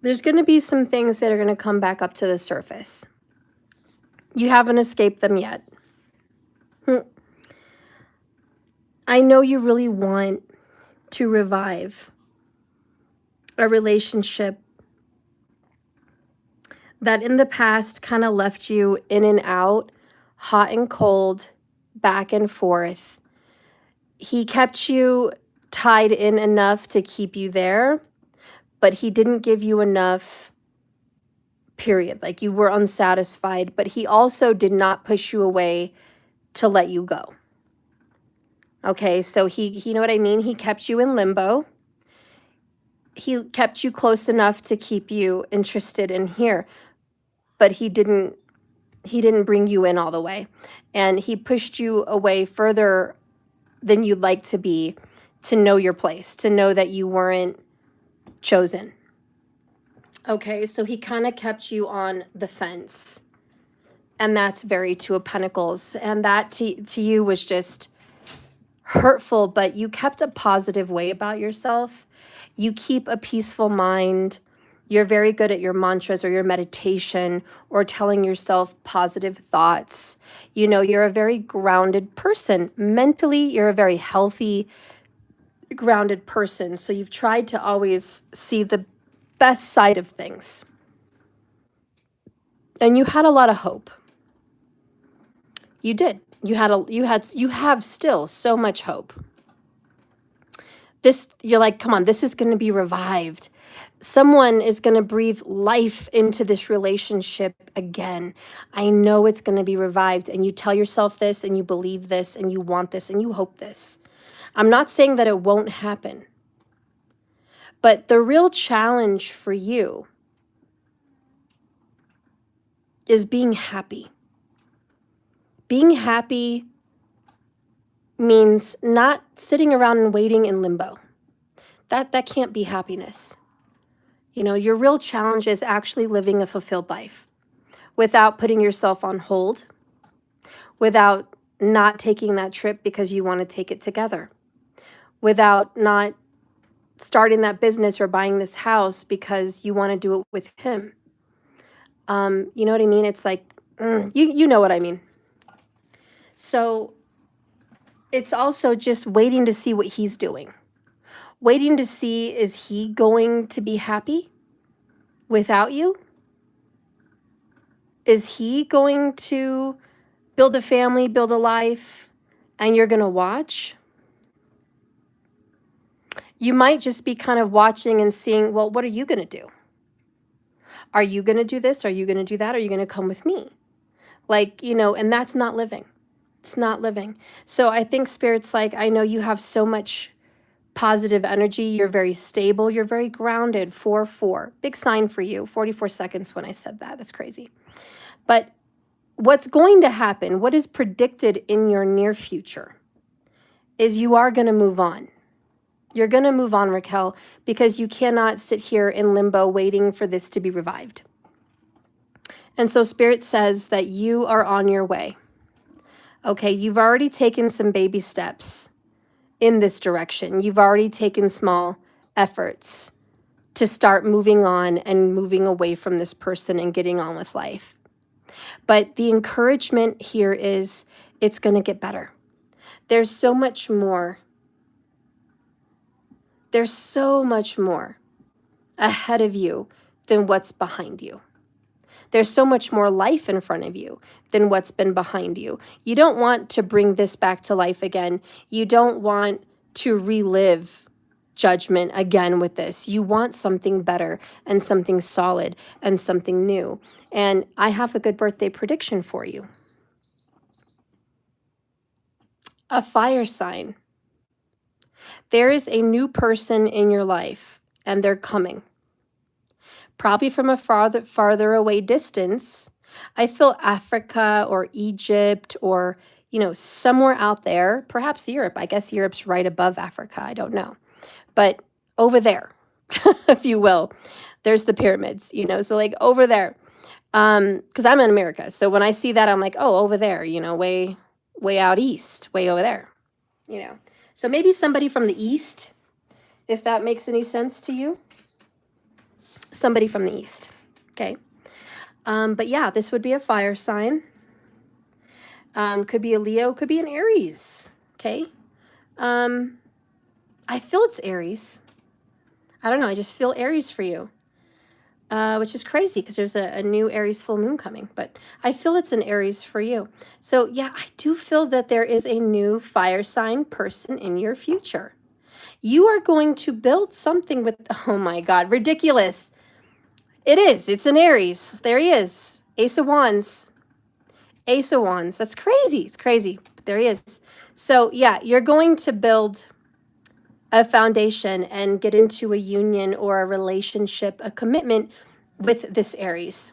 Speaker 1: There's going to be some things that are going to come back up to the surface. You haven't escaped them yet. I know you really want to revive a relationship that in the past kind of left you in and out, hot and cold, back and forth. he kept you tied in enough to keep you there, but he didn't give you enough, period. Like, you were unsatisfied, but he also did not push you away to let you go. Okay, so you know what I mean? He kept you in limbo. He kept you close enough to keep you interested in here, but he didn't bring you in all the way. And he pushed you away further than you'd like to be, to know your place, to know that you weren't chosen. Okay, so he kind of kept you on the fence. And that's very Two of Pentacles. And that to you was just hurtful, but you kept a positive way about yourself. You keep a peaceful mind. You're very good at your mantras or your meditation or telling yourself positive thoughts. You know, you're a very grounded person. Mentally, you're a very healthy, grounded person. So you've tried to always see the best side of things. And you had a lot of hope. You did. You have still so much hope. You're like, come on, this is going to be revived. Someone is going to breathe life into this relationship again. I know it's going to be revived. And you tell yourself this, and you believe this, and you want this, and you hope this. I'm not saying that it won't happen. But the real challenge for you is being happy. Being happy means not sitting around and waiting in limbo. That can't be happiness. You know, your real challenge is actually living a fulfilled life without putting yourself on hold, without not taking that trip because you want to take it together, without not starting that business or buying this house because you want to do it with him. You know what I mean? It's like, you know what I mean. So it's also just waiting to see what he's doing. Waiting to see, is he going to be happy without you? Is he going to build a family, build a life, and you're going to watch? You might just be kind of watching and seeing, well, what are you going to do? Are you going to do this? Are you going to do that? Are you going to come with me? Like, you know, and that's not living. It's not living. So I think Spirit's like, I know you have so much positive energy. You're very stable. You're very grounded. 4-4. Big sign for you. 44 seconds when I said that. That's crazy. But what's going to happen, what is predicted in your near future, is you are going to move on. You're going to move on, Raquel, because you cannot sit here in limbo waiting for this to be revived. And so Spirit says that you are on your way. Okay, you've already taken some baby steps in this direction. You've already taken small efforts to start moving on and moving away from this person and getting on with life. But the encouragement here is it's going to get better. There's so much more. There's so much more ahead of you than what's behind you. There's so much more life in front of you than what's been behind you. You don't want to bring this back to life again. You don't want to relive judgment again with this. You want something better and something solid and something new. And I have a good birthday prediction for you. A fire sign. There is a new person in your life, and they're coming. Probably from a farther away distance. I feel Africa or Egypt or, you know, somewhere out there, perhaps Europe. I guess Europe's right above Africa. I don't know. But over there, if you will, there's the pyramids, you know, so like over there. Because I'm in America. So when I see that, I'm like, oh, over there, you know, way out east, way over there, you know. So maybe somebody from the east, if that makes any sense to you. Somebody from the east, okay? But yeah, this would be a fire sign. Could be a Leo, could be an Aries, okay? I feel it's Aries. I don't know, I just feel Aries for you. which is crazy because there's a new Aries full moon coming, but I feel it's an Aries for you. So yeah, I do feel that there is a new fire sign person in your future. You are going to build something with, oh my God, ridiculous. It is. It's an Aries. There he is. Ace of Wands. Ace of Wands. That's crazy. It's crazy. But there he is. So yeah, you're going to build a foundation and get into a union or a relationship, a commitment with this Aries.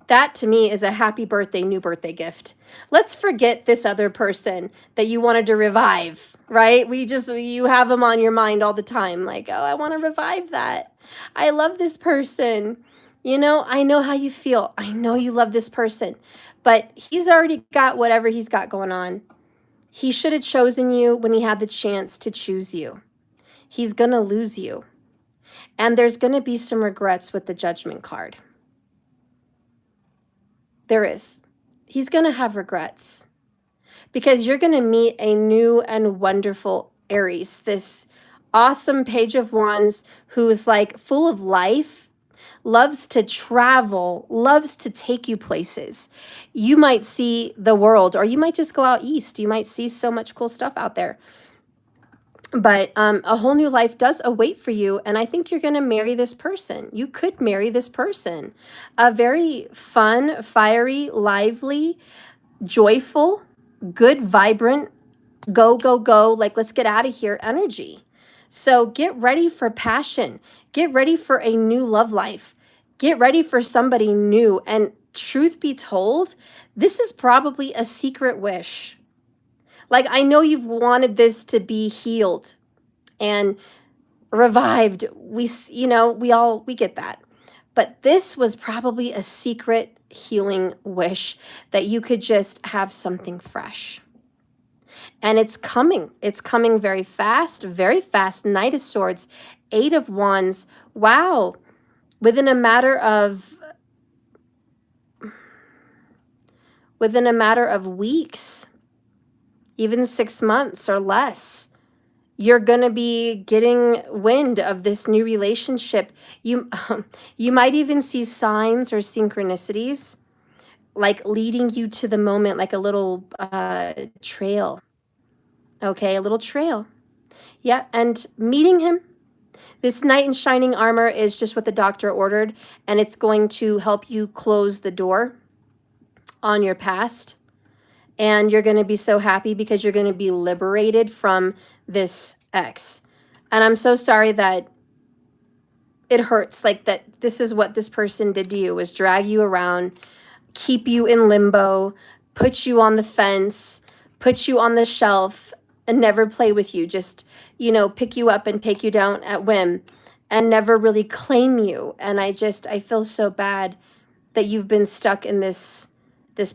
Speaker 1: That to me is a happy birthday, new birthday gift. Let's forget this other person that you wanted to revive, right? You have them on your mind all the time. Like, oh, I want to revive that. I love this person. You know, I know how you feel. I know you love this person, but he's already got whatever he's got going on. He should have chosen you when he had the chance to choose you. He's going to lose you. And there's going to be some regrets with the Judgment card. There is. He's going to have regrets because you're going to meet a new and wonderful Aries, this awesome Page of Wands who's like full of life, loves to travel, loves to take you places. You might see the world, or you might just go out east. You might see so much cool stuff out there. But a whole new life does await for you. And I think you're going to marry this person. You could marry this person. A very fun, fiery, lively, joyful, good, vibrant, go, go, go, like let's get out of here energy. So get ready for passion. Get ready for a new love life. Get ready for somebody new. And truth be told, this is probably a secret wish. Like, I know you've wanted this to be healed and revived. We get that. But this was probably a secret healing wish that you could just have something fresh. And it's coming. It's coming very fast, very fast. Knight of Swords, Eight of Wands. Wow. Within a matter of weeks, even 6 months or less, you're going to be getting wind of this new relationship. You might even see signs or synchronicities like leading you to the moment, like a little trail. Okay, a little trail. Yeah, and meeting him. This knight in shining armor is just what the doctor ordered, and it's going to help you close the door on your past. And you're going to be so happy because you're going to be liberated from this ex. And I'm so sorry that it hurts, like that this is what this person did to you, was drag you around, keep you in limbo, put you on the fence, put you on the shelf, and never play with you. Just, pick you up and take you down at whim and never really claim you. And I feel so bad that you've been stuck in this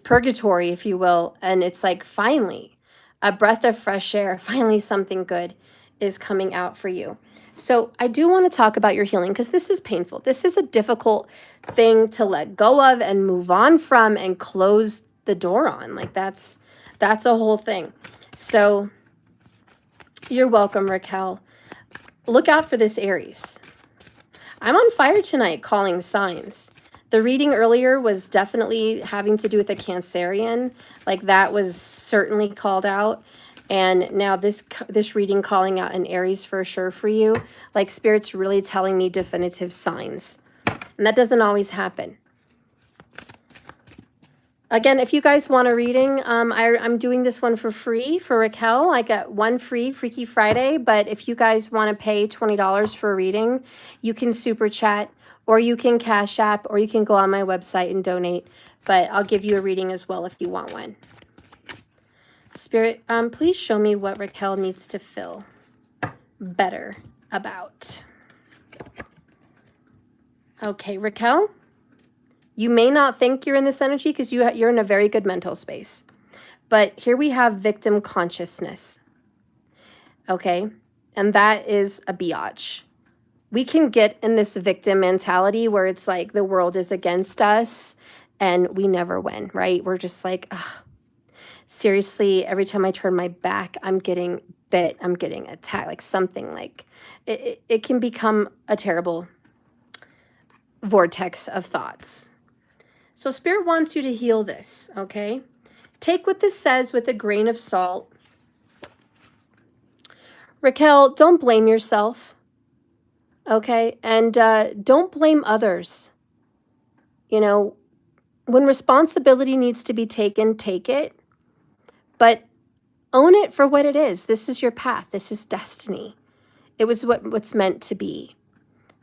Speaker 1: purgatory, if you will. And it's like, finally, a breath of fresh air, finally something good is coming out for you. So I do want to talk about your healing because this is painful. This is a difficult thing to let go of and move on from and close the door on. Like that's a whole thing. So you're welcome, Raquel. Look out for this Aries. I'm on fire tonight calling signs. The reading earlier was definitely having to do with a Cancerian. Like that was certainly called out. And now this reading calling out an Aries for sure for you. Like Spirit's really telling me definitive signs. And that doesn't always happen. Again, if you guys want a reading, I'm doing this one for free for Raquel. I got one free Freaky Friday. But if you guys want to pay $20 for a reading, you can super chat, or you can Cash App, or you can go on my website and donate. But I'll give you a reading as well if you want one. Spirit, please show me what Raquel needs to feel better about. Okay, Raquel, you may not think you're in this energy because you're in a very good mental space. But here we have victim consciousness. Okay, and that is a biatch. We can get in this victim mentality where it's like the world is against us and we never win, right? We're just like, ugh. Seriously, every time I turn my back, I'm getting bit, I'm getting attacked, like something like it can become a terrible vortex of thoughts. So Spirit wants you to heal this, okay? Take what this says with a grain of salt. Raquel, don't blame yourself, okay? And don't blame others. You know, when responsibility needs to be taken, take it. But own it for what it is. This is your path. This is destiny. It was what's meant to be.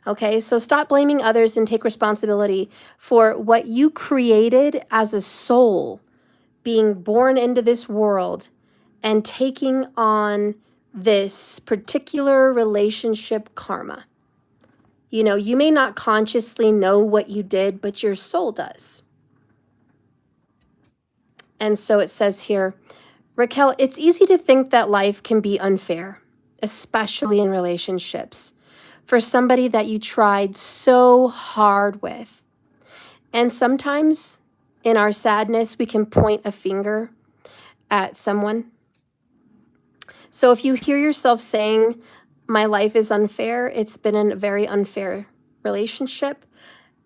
Speaker 1: Okay, so stop blaming others and take responsibility for what you created as a soul, being born into this world and taking on this particular relationship karma. You know, you may not consciously know what you did, but your soul does. And so it says here, Raquel, it's easy to think that life can be unfair, especially in relationships, for somebody that you tried so hard with. And sometimes in our sadness, we can point a finger at someone. So if you hear yourself saying, my life is unfair, it's been a very unfair relationship.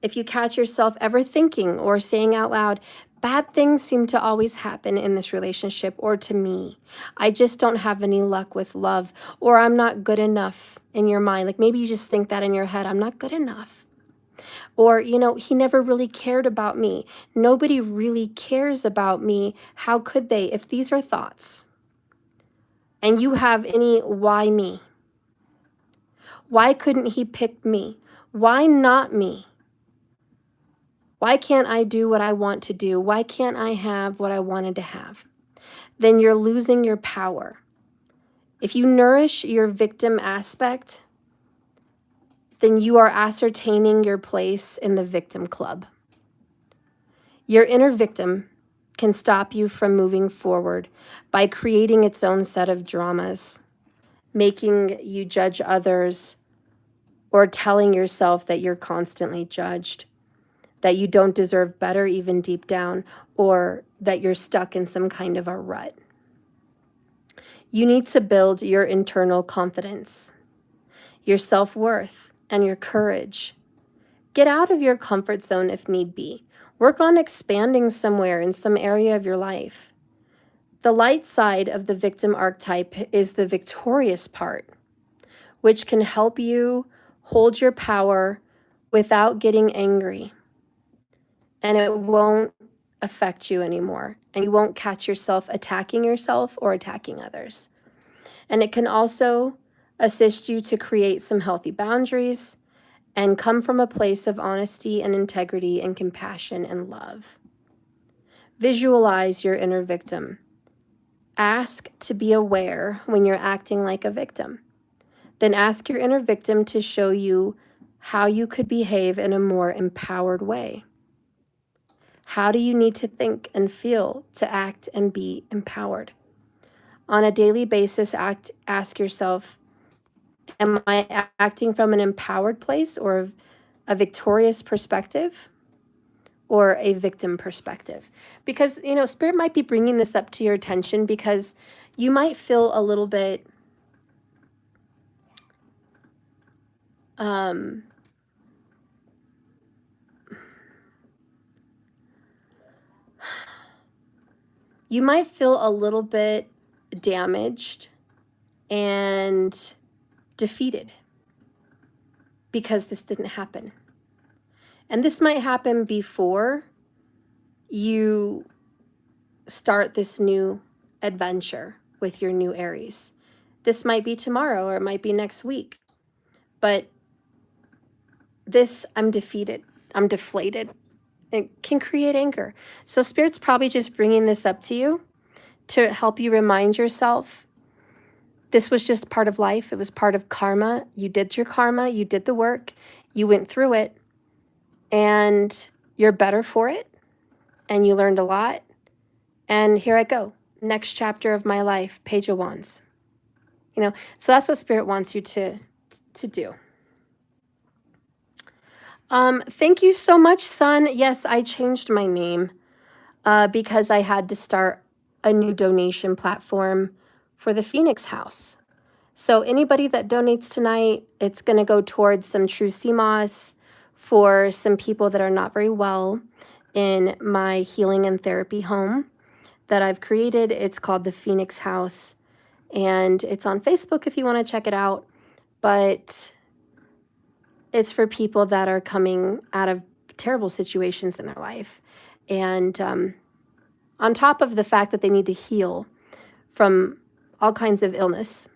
Speaker 1: If you catch yourself ever thinking or saying out loud, bad things seem to always happen in this relationship or to me. I just don't have any luck with love, or I'm not good enough in your mind. Like maybe you just think that in your head, I'm not good enough. Or, you know, he never really cared about me. Nobody really cares about me. How could they? If these are thoughts and you have any why me? Why couldn't he pick me? Why not me? Why can't I do what I want to do? Why can't I have what I wanted to have? Then you're losing your power. If you nourish your victim aspect, then you are ascertaining your place in the victim club. Your inner victim can stop you from moving forward by creating its own set of dramas, making you judge others, or telling yourself that you're constantly judged, that you don't deserve better even deep down, or that you're stuck in some kind of a rut. You need to build your internal confidence, your self-worth, and your courage. Get out of your comfort zone if need be. Work on expanding somewhere in some area of your life. The light side of the victim archetype is the victorious part, which can help you hold your power without getting angry. And it won't affect you anymore. And you won't catch yourself attacking yourself or attacking others. And it can also assist you to create some healthy boundaries and come from a place of honesty and integrity and compassion and love. Visualize your inner victim. Ask to be aware when you're acting like a victim. Then ask your inner victim to show you how you could behave in a more empowered way. How do you need to think and feel to act and be empowered? On a daily basis, ask yourself, am I acting from an empowered place or a victorious perspective or a victim perspective? Because, you know, Spirit might be bringing this up to your attention because you might feel a little bit you might feel a little bit damaged and defeated because this didn't happen. And this might happen before you start this new adventure with your new Aries. This might be tomorrow or it might be next week. But this, I'm defeated, I'm deflated. It can create anger. So Spirit's probably just bringing this up to you to help you remind yourself this was just part of life. It was part of karma. You did your karma. You did the work. You went through it. And you're better for it. And you learned a lot. And here I go. Next chapter of my life, Page of Wands. You know, so that's what Spirit wants you to do. Thank you so much, Sun. Yes, I changed my name because I had to start a new donation platform for the Phoenix House. So anybody that donates tonight, it's going to go towards some true sea moss for some people that are not very well in my healing and therapy home that I've created. It's called the Phoenix House, and it's on Facebook if you want to check it out. But it's for people that are coming out of terrible situations in their life. And on top of the fact that they need to heal from all kinds of illness,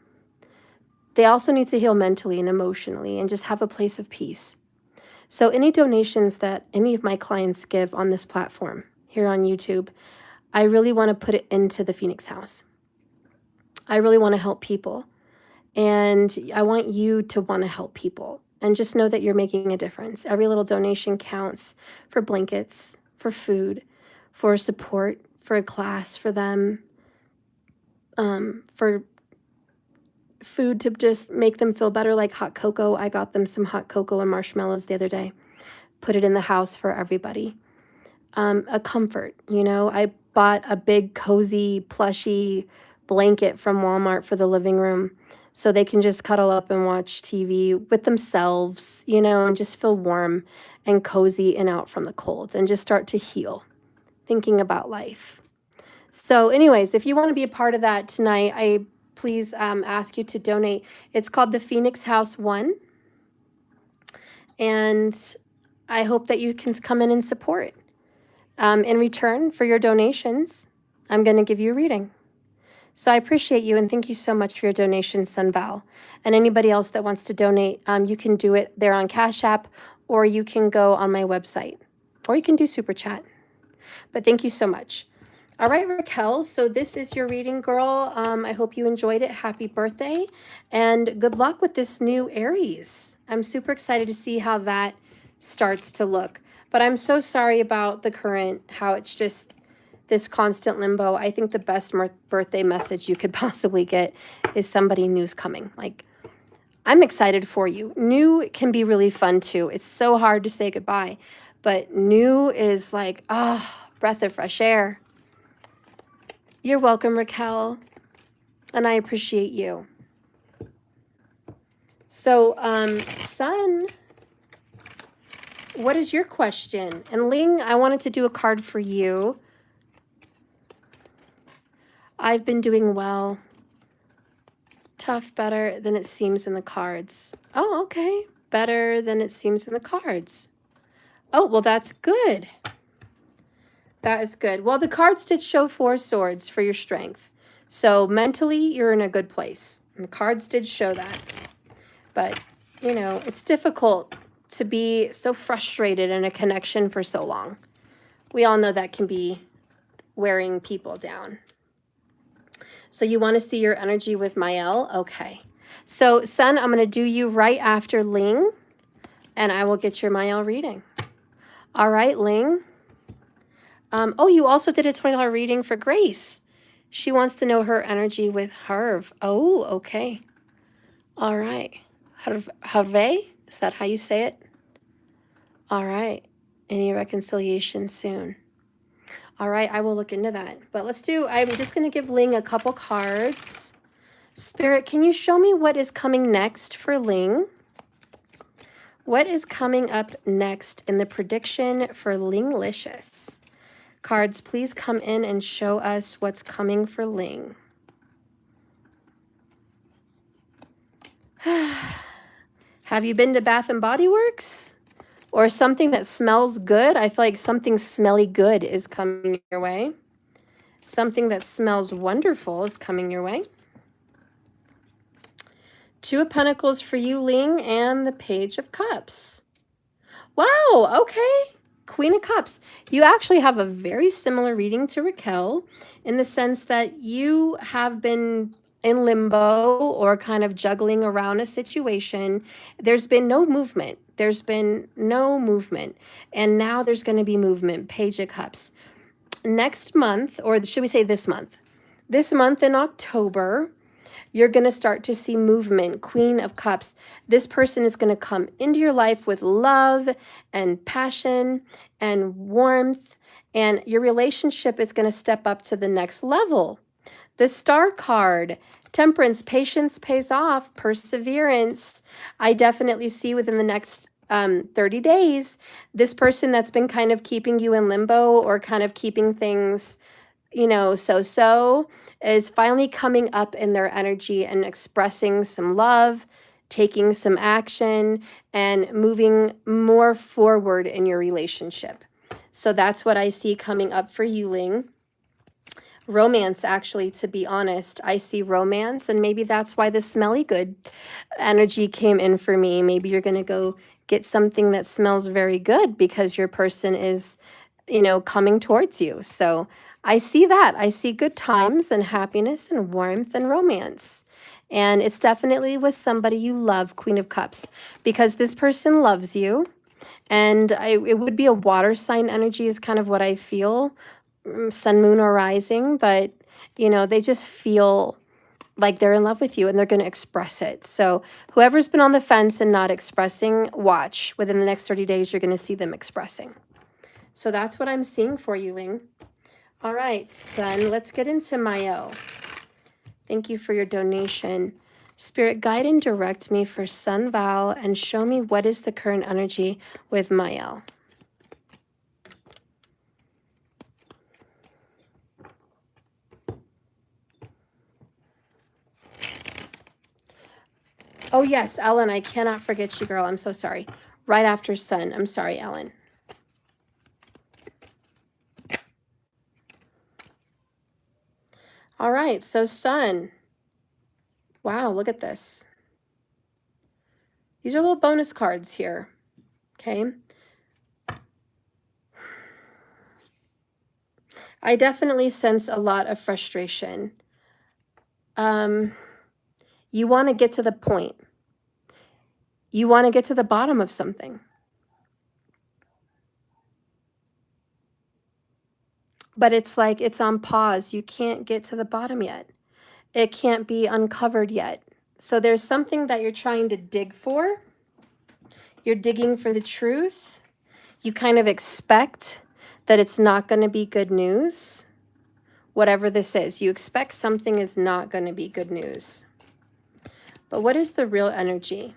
Speaker 1: they also need to heal mentally and emotionally and just have a place of peace. So any donations that any of my clients give on this platform here on YouTube, I really want to put it into the Phoenix House. I really want to help people. And I want you to want to help people. And just know that you're making a difference. Every little donation counts for blankets, for food, for support, for a class for them, for food to just make them feel better, like hot cocoa. I got them some hot cocoa and marshmallows the other day. Put it in the house for everybody. A comfort, you know. I bought a big, cozy, plushy blanket from Walmart for the living room so they can just cuddle up and watch TV with themselves, you know, and just feel warm and cozy and out from the cold and just start to heal, thinking about life. So anyways, if you want to be a part of that tonight, I please ask you to donate. It's called the Phoenix House 1. And I hope that you can come in and support. In return for your donations, I'm going to give you a reading. So I appreciate you, and thank you so much for your donation, Sunval. And anybody else that wants to donate, you can do it there on Cash App, or you can go on my website, or you can do Super Chat. But thank you so much. All right, Raquel, so this is your reading, girl. I hope you enjoyed it. Happy birthday, and good luck with this new Aries. I'm super excited to see how that starts to look. But I'm so sorry about the current, how it's just this constant limbo. I think the best birthday message you could possibly get is somebody new's coming. Like, I'm excited for you. New can be really fun too. It's so hard to say goodbye, but new is like, breath of fresh air. You're welcome, Raquel, and I appreciate you. So, Sun, what is your question? And Ling, I wanted to do a card for you. I've been doing well. Tough, better than it seems in the cards. Oh, okay. Better than it seems in the cards. Oh, well, that's good. That is good. Well, the cards did show 4 swords for your strength. So mentally, you're in a good place. And the cards did show that. But, you know, it's difficult to be so frustrated in a connection for so long. We all know that can be wearing people down. So you want to see your energy with Mael? Okay. So, Sun, I'm going to do you right after Ling, and I will get your Mael reading. All right, Ling. Oh, you also did a $20 reading for Grace. She wants to know her energy with Harv. Oh, okay. All right. Harve? Is that how you say it? All right. Any reconciliation soon? All right, I will look into that. But I'm just going to give Ling a couple cards. Spirit, can you show me what is coming next for Ling? What is coming up next in the prediction for Linglicious? Cards, please come in and show us what's coming for Ling. Have you been to Bath and Body Works? Or something that smells good? I feel like something smelly good is coming your way. Something that smells wonderful is coming your way. 2 of Pentacles for you, Ling, and the Page of Cups. Wow, okay. Queen of Cups. You actually have a very similar reading to Raquel in the sense that you have been in limbo or kind of juggling around a situation. There's been no movement. There's been no movement. And now there's going to be movement. Page of Cups. Next month, or should we say this month? This month in October, you're going to start to see movement. Queen of Cups. This person is going to come into your life with love and passion and warmth. And your relationship is going to step up to the next level. The Star card, Temperance, patience pays off, perseverance. I definitely see within the next 30 days, this person that's been kind of keeping you in limbo or kind of keeping things, you know, so is finally coming up in their energy and expressing some love, taking some action, and moving more forward in your relationship. So that's what I see coming up for you, Ling. Romance, actually, to be honest, I see romance, and maybe that's why the smelly good energy came in for me. Maybe you're going to go get something that smells very good because your person is, you know, coming towards you. So I see that. I see good times and happiness and warmth and romance. And it's definitely with somebody you love, Queen of Cups, because this person loves you. And it would be a water sign energy is kind of what I feel, sun, moon, or rising. But, you know, they just feel like they're in love with you and they're going to express it. So whoever's been on the fence and not expressing, watch. Within the next 30 days, you're going to see them expressing. So that's what I'm seeing for you, Ling. All right, Sun, let's get into Mayo. Thank you for your donation. Spirit, guide and direct me for Sun Val and show me what is the current energy with Mayo. Oh, yes, Ellen, I cannot forget you, girl. I'm so sorry. Right after Sun. I'm sorry, Ellen. All right, so Sun. Wow, look at this. These are little bonus cards here, okay? I definitely sense a lot of frustration. You want to get to the point. You want to get to the bottom of something. But it's like it's on pause. You can't get to the bottom yet. It can't be uncovered yet. So there's something that you're trying to dig for. You're digging for the truth. You kind of expect that it's not going to be good news. Whatever this is, you expect something is not going to be good news. But what is the real energy?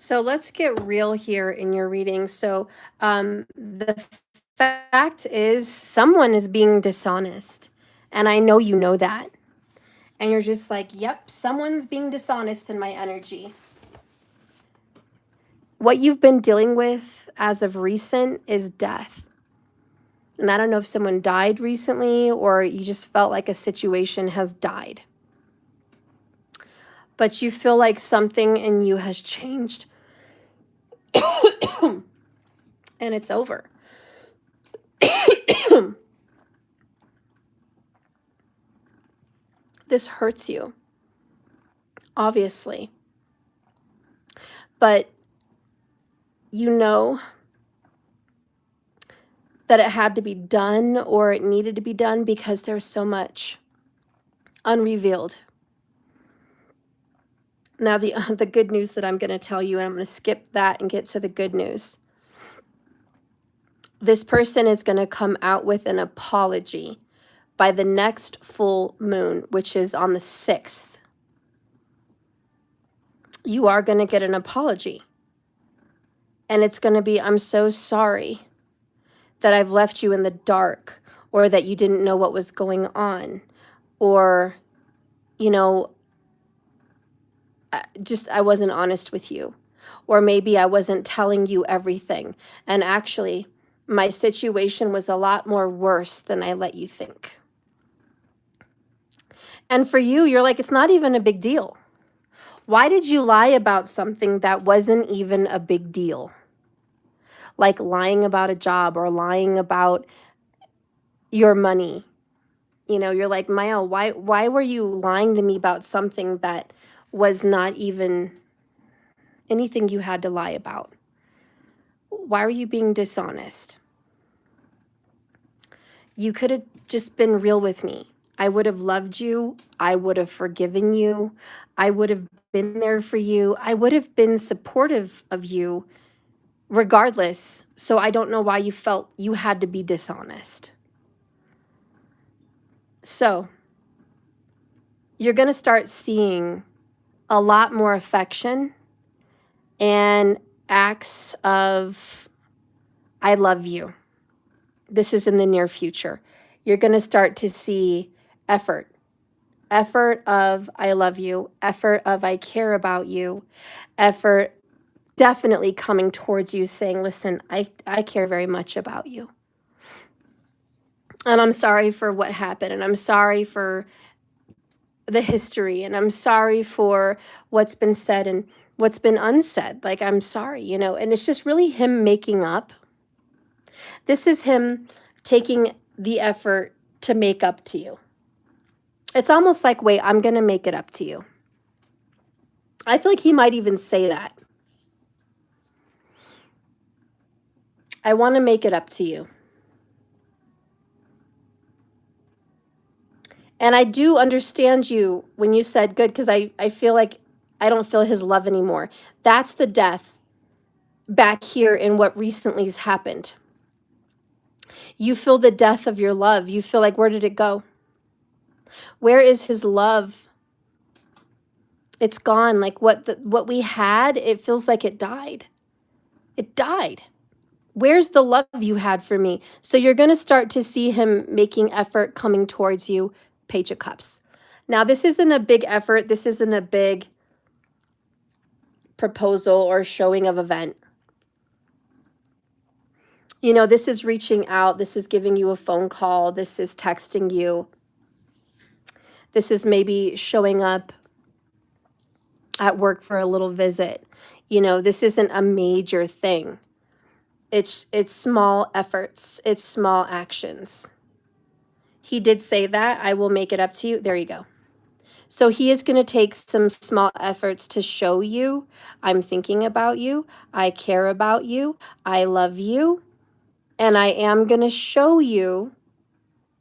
Speaker 1: So let's get real here in your reading. So the fact is someone is being dishonest. And I know you know that. And you're just like, yep, someone's being dishonest in my energy. What you've been dealing with as of recent is death. And I don't know if someone died recently or you just felt like a situation has died. But you feel like something in you has changed. And it's over. This hurts you, obviously. But you know that it had to be done or it needed to be done because there's so much unrevealed. Now, the good news that I'm going to tell you, and I'm going to skip that and get to the good news. This person is going to come out with an apology by the next full moon, which is on the 6th. You are going to get an apology. And it's going to be, I'm so sorry that I've left you in the dark, or that you didn't know what was going on, or, you know, I wasn't honest with you, or maybe I wasn't telling you everything. And actually, my situation was a lot more worse than I let you think. And for you, you're like, it's not even a big deal. Why did you lie about something that wasn't even a big deal? Like lying about a job or lying about your money. You know, you're like, Mael, why were you lying to me about something that was not even anything you had to lie about? why are you being dishonest? You could have just been real with me. I would have loved you. I would have forgiven you. I would have been there for you. I would have been supportive of you regardless. So I don't know why you felt you had to be dishonest. So you're going to start seeing a lot more affection and acts of, I love you. This is in the near future. You're going to start to see effort of, I love you, effort of, I care about you, effort definitely coming towards you saying, listen, I care very much about you. And I'm sorry for what happened. And I'm sorry for the history. And I'm sorry for what's been said and what's been unsaid. Like, I'm sorry, you know, and it's just really him making up. This is him taking the effort to make up to you. It's almost like, wait, I'm going to make it up to you. I feel like he might even say that. I want to make it up to you. And I do understand you when you said good, because I feel like I don't feel his love anymore. That's the death back here in what recently has happened. You feel the death of your love. You feel like, where did it go? Where is his love? It's gone. Like what we had, it feels like it died. It died. Where's the love you had for me? So you're going to start to see him making effort coming towards you. Page of Cups. Now, this isn't a big effort. This isn't a big proposal or showing of event. You know, this is reaching out. This is giving you a phone call. This is texting you. This is maybe showing up at work for a little visit. You know, this isn't a major thing. It's small efforts. It's small actions. He did say that. I will make it up to you. There you go. So he is going to take some small efforts to show you, I'm thinking about you. I care about you. I love you. And I am going to show you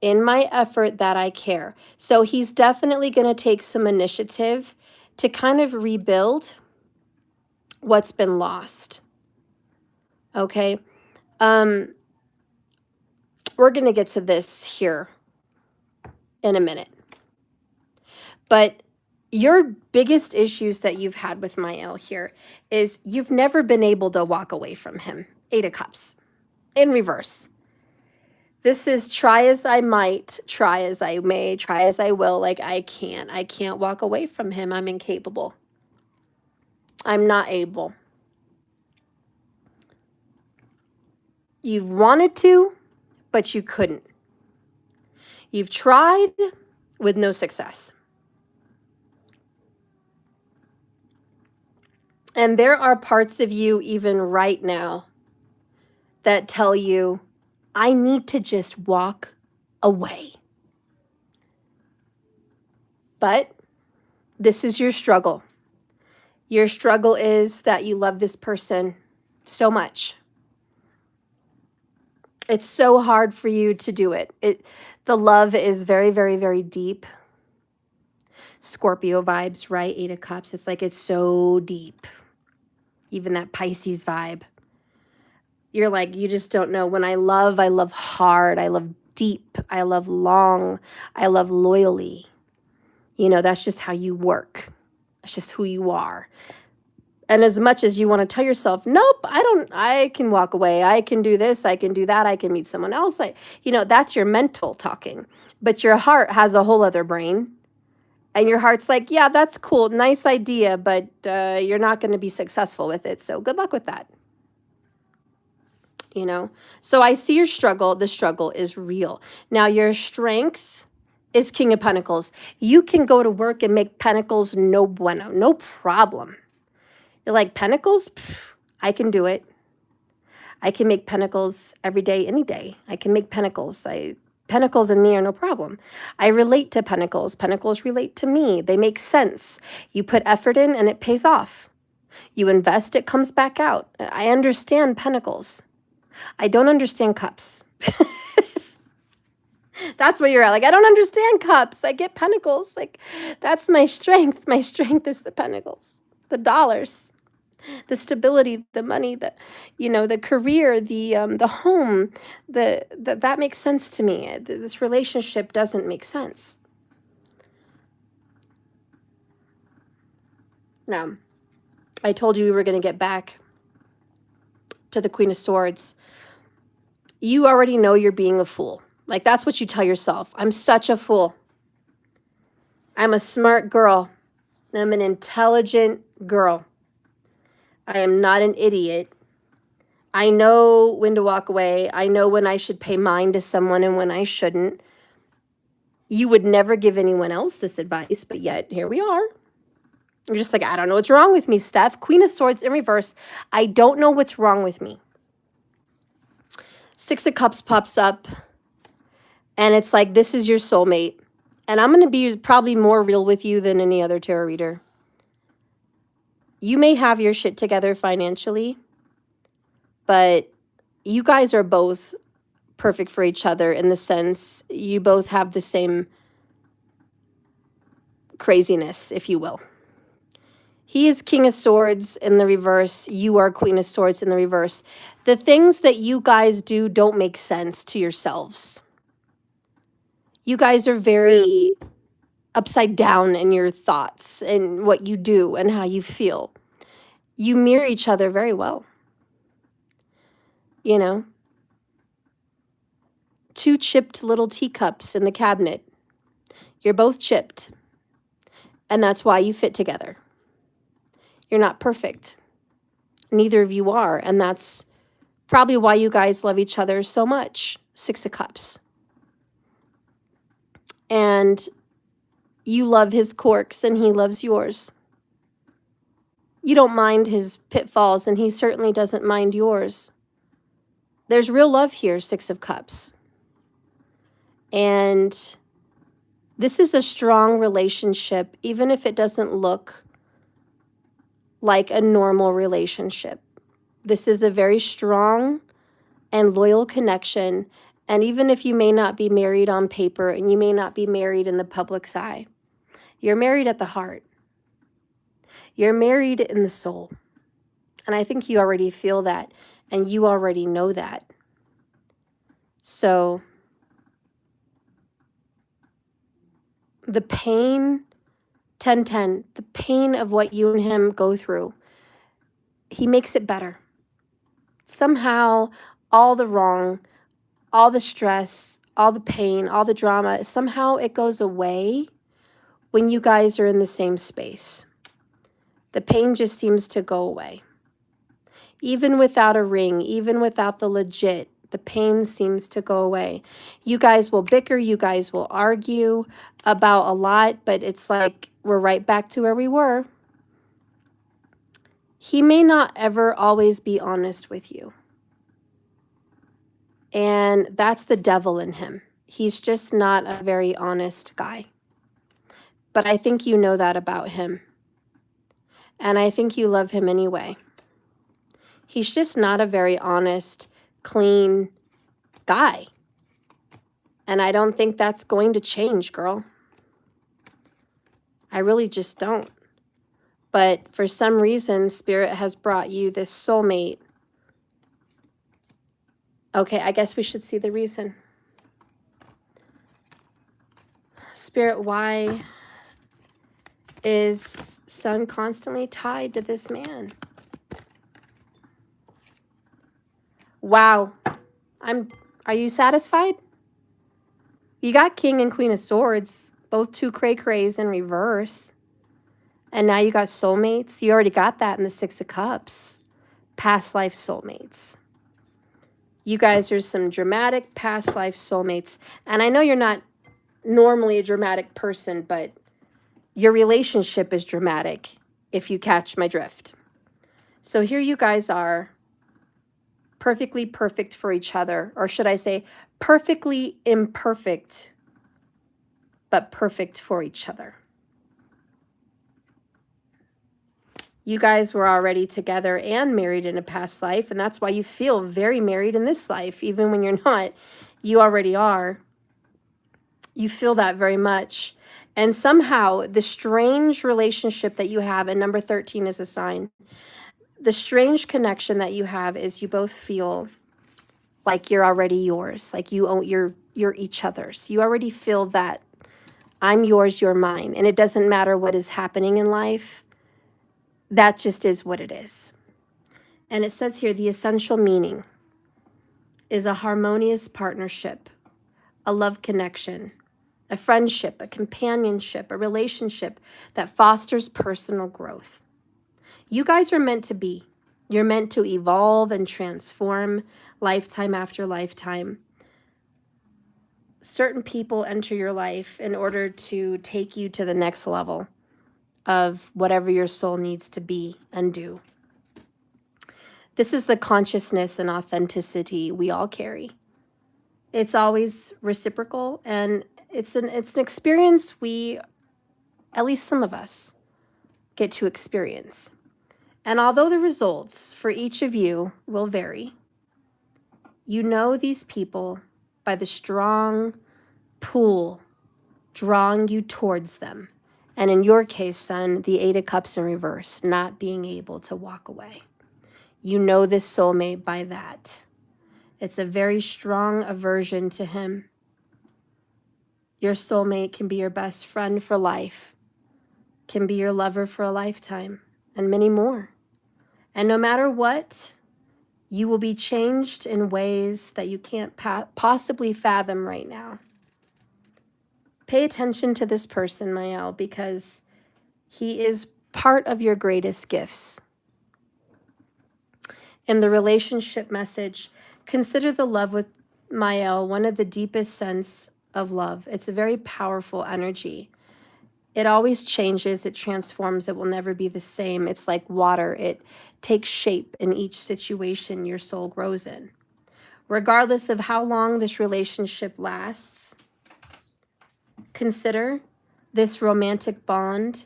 Speaker 1: in my effort that I care. So he's definitely going to take some initiative to kind of rebuild what's been lost. Okay. We're going to get to this here in a minute. But your biggest issues that you've had with Mael here is you've never been able to walk away from him. 8 of Cups in reverse. This is try as I might, try as I may, try as I will. Like, I can't walk away from him. I'm incapable. I'm not able. You've wanted to, but you couldn't. You've tried with no success. And there are parts of you even right now that tell you, I need to just walk away. But this is your struggle. Your struggle is that you love this person so much. It's so hard for you to do it. The love is very, very, very deep. Scorpio vibes, right? 8 of Cups. It's like it's so deep. Even that Pisces vibe. You're like, you just don't know. When I love hard. I love deep. I love long. I love loyally. You know, that's just how you work. That's just who you are. And as much as you want to tell yourself, nope, I can walk away. I can do this. I can do that. I can meet someone else. That's your mental talking. But your heart has a whole other brain. And your heart's like, yeah, that's cool. Nice idea, but you're not going to be successful with it. So good luck with that. So I see your struggle. The struggle is real. Now, your strength is King of Pentacles. You can go to work and make Pentacles no bueno, no problem. You're like, Pentacles? Pff, I can do it. I can make Pentacles every day, any day. I can make Pentacles. Pentacles and me are no problem. I relate to Pentacles. Pentacles relate to me. They make sense. You put effort in and it pays off. You invest, it comes back out. I understand pentacles. I don't understand cups. That's where you're at. Like, I don't understand cups. I get pentacles. Like, that's my strength. My strength is the pentacles, the dollars, the stability, the money, the, you know, the career, the home, that makes sense to me. This relationship doesn't make sense. Now, I told you we were going to get back to the Queen of Swords. You already know you're being a fool. Like, that's what you tell yourself. I'm such a fool. I'm a smart girl. I'm an intelligent girl. I am not an idiot. I know when to walk away. I know when I should pay mind to someone and when I shouldn't. You would never give anyone else this advice, but yet here we are. You're just like, I don't know what's wrong with me, Steph. Queen of Swords in reverse. I don't know what's wrong with me. Six of Cups pops up, and it's like, this is your soulmate. And I'm going to be probably more real with you than any other tarot reader. You may have your shit together financially, but you guys are both perfect for each other in the sense you both have the same craziness, if you will. He is King of Swords in the reverse. You are Queen of Swords in the reverse. The things that you guys do don't make sense to yourselves. You guys are very upside down in your thoughts and what you do and how you feel. You mirror each other very well. You know? Two chipped little teacups in the cabinet. You're both chipped. And that's why you fit together. You're not perfect. Neither of you are. And that's probably why you guys love each other so much. Six of Cups. And you love his quirks and he loves yours. You don't mind his pitfalls and he certainly doesn't mind yours. There's real love here, Six of Cups. And this is a strong relationship, even if it doesn't look like a normal relationship. This is a very strong and loyal connection. And even if you may not be married on paper and you may not be married in the public's eye, you're married at the heart. You're married in the soul. And I think you already feel that and you already know that. So the pain, 10-10, the pain of what you and him go through, he makes it better. Somehow, all the wrong, all the stress, all the pain, all the drama, somehow it goes away when you guys are in the same space. The pain just seems to go away. Even without a ring, even without the legit, the pain seems to go away. You guys will bicker, you guys will argue about a lot, but it's like we're right back to where we were. He may not ever always be honest with you. And that's the devil in him. He's just not a very honest guy. But I think you know that about him. And I think you love him anyway. He's just not a very honest, clean guy. And I don't think that's going to change, girl. I really just don't. But for some reason, Spirit has brought you this soulmate. Okay, I guess we should see the reason. Spirit, why is Sun constantly tied to this man? Wow. Are you satisfied? You got King and Queen of Swords, both two cray-crays in reverse. And now you got soulmates. You already got that in the Six of Cups. Past life soulmates. You guys are some dramatic past life soulmates. And I know you're not normally a dramatic person, but your relationship is dramatic, if you catch my drift. So here you guys are, perfectly perfect for each other. Or should I say, perfectly imperfect, but perfect for each other. You guys were already together and married in a past life, and that's why you feel very married in this life. Even when you're not, you already are. You feel that very much. And somehow the strange relationship that you have, and number 13 is a sign. The strange connection that you have is you both feel like you're already yours, like you're each other's. You already feel that I'm yours, you're mine. And it doesn't matter what is happening in life. That just is what it is. And it says here, the essential meaning is a harmonious partnership, a love connection, a friendship, a companionship, a relationship that fosters personal growth. You guys are meant to be. You're meant to evolve and transform lifetime after lifetime. Certain people enter your life in order to take you to the next level of whatever your soul needs to be and do. This is the consciousness and authenticity we all carry. It's always reciprocal, and it's an experience we, at least some of us, get to experience. And although the results for each of you will vary, you know these people by the strong pull drawing you towards them. And in your case, son, the 8 of Cups in reverse, not being able to walk away. You know this soulmate by that. It's a very strong aversion to him. Your soulmate can be your best friend for life, can be your lover for a lifetime, and many more. And no matter what, you will be changed in ways that you can't possibly fathom right now. Pay attention to this person, Mael, because he is part of your greatest gifts. In the relationship message, consider the love with Mael one of the deepest sense of love. It's a very powerful energy. It always changes, it transforms, it will never be the same. It's like water. It takes shape in each situation your soul grows in. Regardless of how long this relationship lasts, consider this romantic bond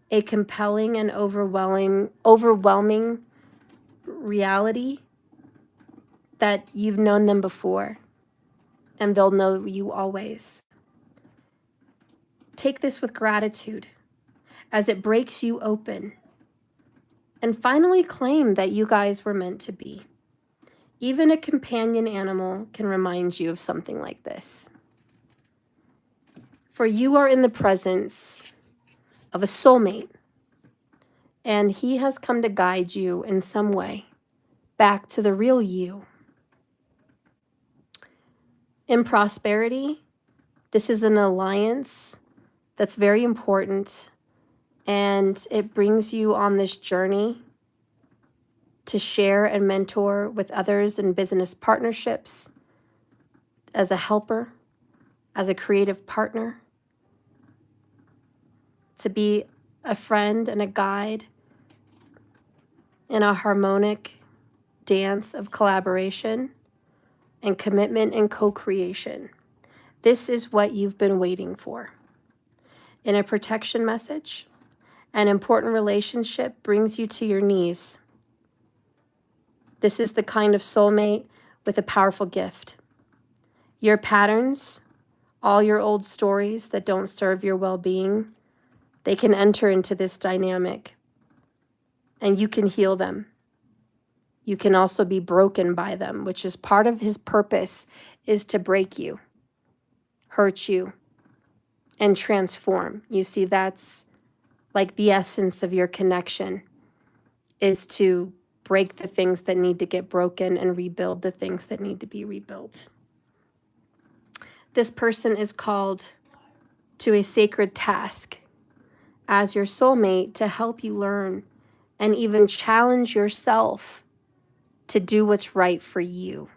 Speaker 1: a compelling and overwhelming reality that you've known them before, and they'll know you always. Take this with gratitude as it breaks you open, and finally claim that you guys were meant to be. Even a companion animal can remind you of something like this. For you are in the presence of a soulmate, and he has come to guide you in some way back to the real you. In prosperity, this is an alliance that's very important, and it brings you on this journey to share and mentor with others in business partnerships, as a helper, as a creative partner, to be a friend and a guide in a harmonic dance of collaboration and commitment and co-creation. This is what you've been waiting for. In a protection message, an important relationship brings you to your knees. This is the kind of soulmate with a powerful gift. Your patterns, all your old stories that don't serve your well-being, they can enter into this dynamic, and you can heal them. You can also be broken by them, which is part of his purpose, is to break you, hurt you, and transform. You see, that's like the essence of your connection, is to break the things that need to get broken and rebuild the things that need to be rebuilt. This person is called to a sacred task as your soulmate to help you learn and even challenge yourself to do what's right for you,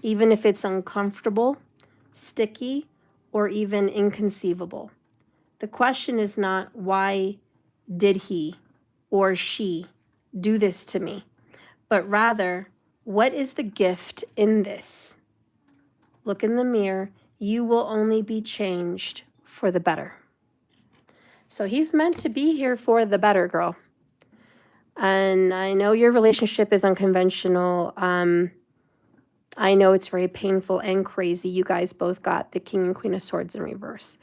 Speaker 1: even if it's uncomfortable, sticky, or even inconceivable. The question is not, why did he or she do this to me? But rather, what is the gift in this? Look in the mirror. You will only be changed for the better. So he's meant to be here for the better, girl. And I know your relationship is unconventional. I know it's very painful and crazy. You guys both got the King and Queen of Swords in reverse.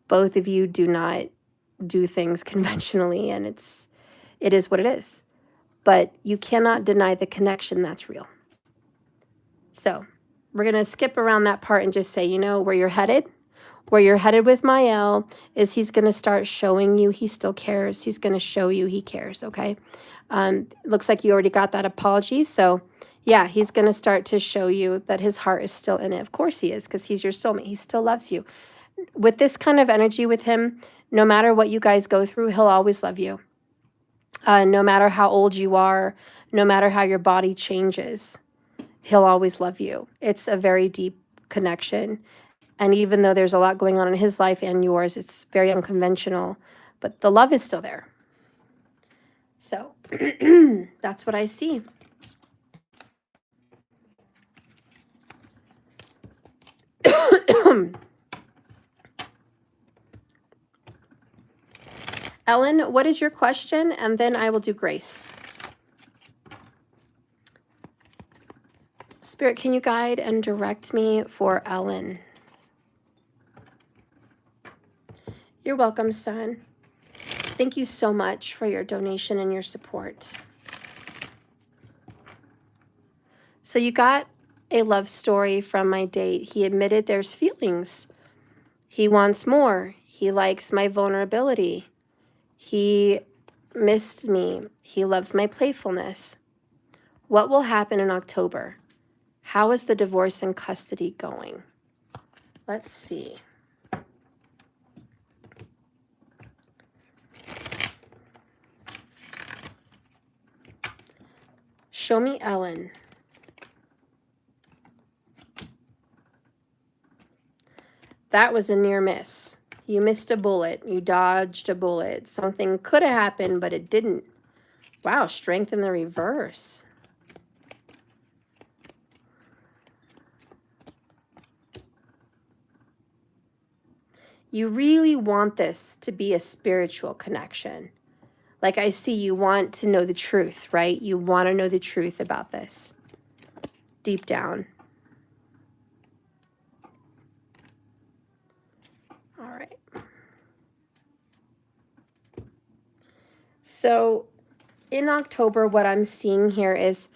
Speaker 1: Both of you do not do things conventionally, and it is what it is. But you cannot deny the connection that's real. So we're going to skip around that part and just say, you know, where you're headed with Mael is he's going to start showing you he still cares. He's going to show you he cares, okay? Looks like you already got that apology. So yeah, he's going to start to show you that his heart is still in it. Of course he is, because he's your soulmate. He still loves you. With this kind of energy with him, no matter what you guys go through, he'll always love you. No matter how old you are, no matter how your body changes, he'll always love you. It's a very deep connection. And even though there's a lot going on in his life and yours, it's very unconventional, but the love is still there. So that's what I see. Ellen, what is your question? And then I will do Grace. Spirit, can you guide and direct me for Ellen? You're welcome, son. Thank you so much for your donation and your support. So you got a love story from my date. He admitted there's feelings. He wants more. He likes my vulnerability. He missed me. He loves my playfulness. What will happen in October? How is the divorce and custody going? Let's see. Show me Ellen. That was a near miss. You missed a bullet. You dodged a bullet. Something could have happened, but it didn't. Wow, strength in the reverse. You really want this to be a spiritual connection. Like I see, you want to know the truth, right? You want to know the truth about this deep down. All right. So in October, what I'm seeing here is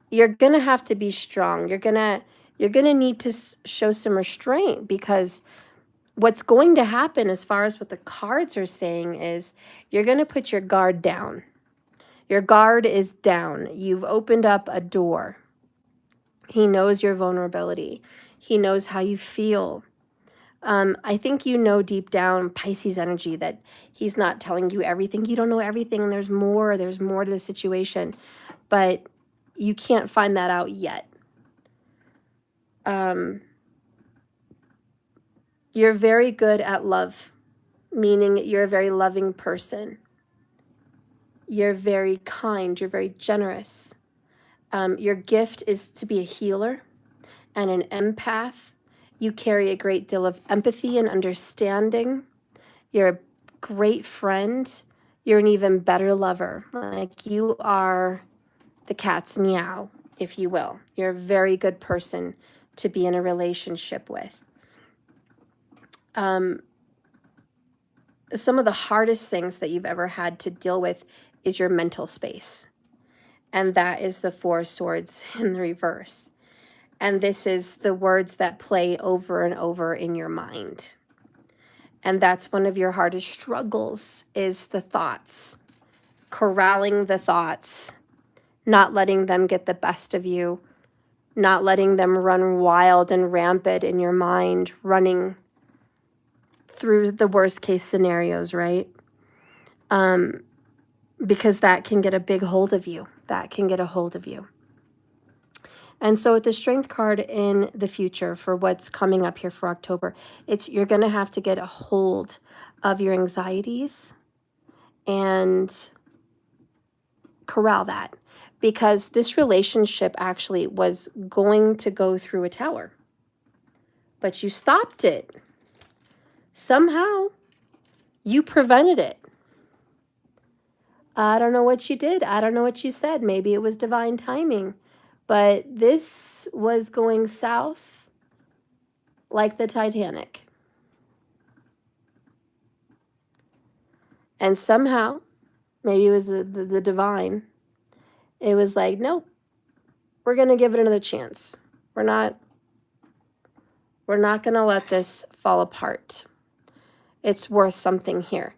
Speaker 1: you're going to have to be strong. You're going to need to show some restraint, because what's going to happen, as far as what the cards are saying, is you're going to put your guard down. Your guard is down. You've opened up a door. He knows your vulnerability. He knows how you feel. I think you know deep down, Pisces energy, that he's not telling you everything. You don't know everything, and there's more to the situation, but you can't find that out yet. You're very good at love, meaning you're a very loving person. You're very kind. You're very generous. Your gift is to be a healer and an empath. You carry a great deal of empathy and understanding. You're a great friend. You're an even better lover. Like, you are the cat's meow, if you will. You're a very good person to be in a relationship with. Some of the hardest things that you've ever had to deal with is your mental space. And that is the Four of Swords in the reverse. And this is the words that play over and over in your mind. And that's one of your hardest struggles, is the thoughts. Corralling the thoughts, not letting them get the best of you, not letting them run wild and rampant in your mind, running through the worst case scenarios, right? Because that can get a big hold of you. That can get a hold of you. And so with the Strength card in the future for what's coming up here for October, you're going to have to get a hold of your anxieties and corral that, because this relationship actually was going to go through a tower, but you stopped it. Somehow you prevented it. I don't know what you did. I don't know what you said. Maybe it was divine timing. But this was going south like the Titanic. And somehow, maybe it was the divine, it was like, nope, we're going to give it another chance. We're not going to let this fall apart. It's worth something here.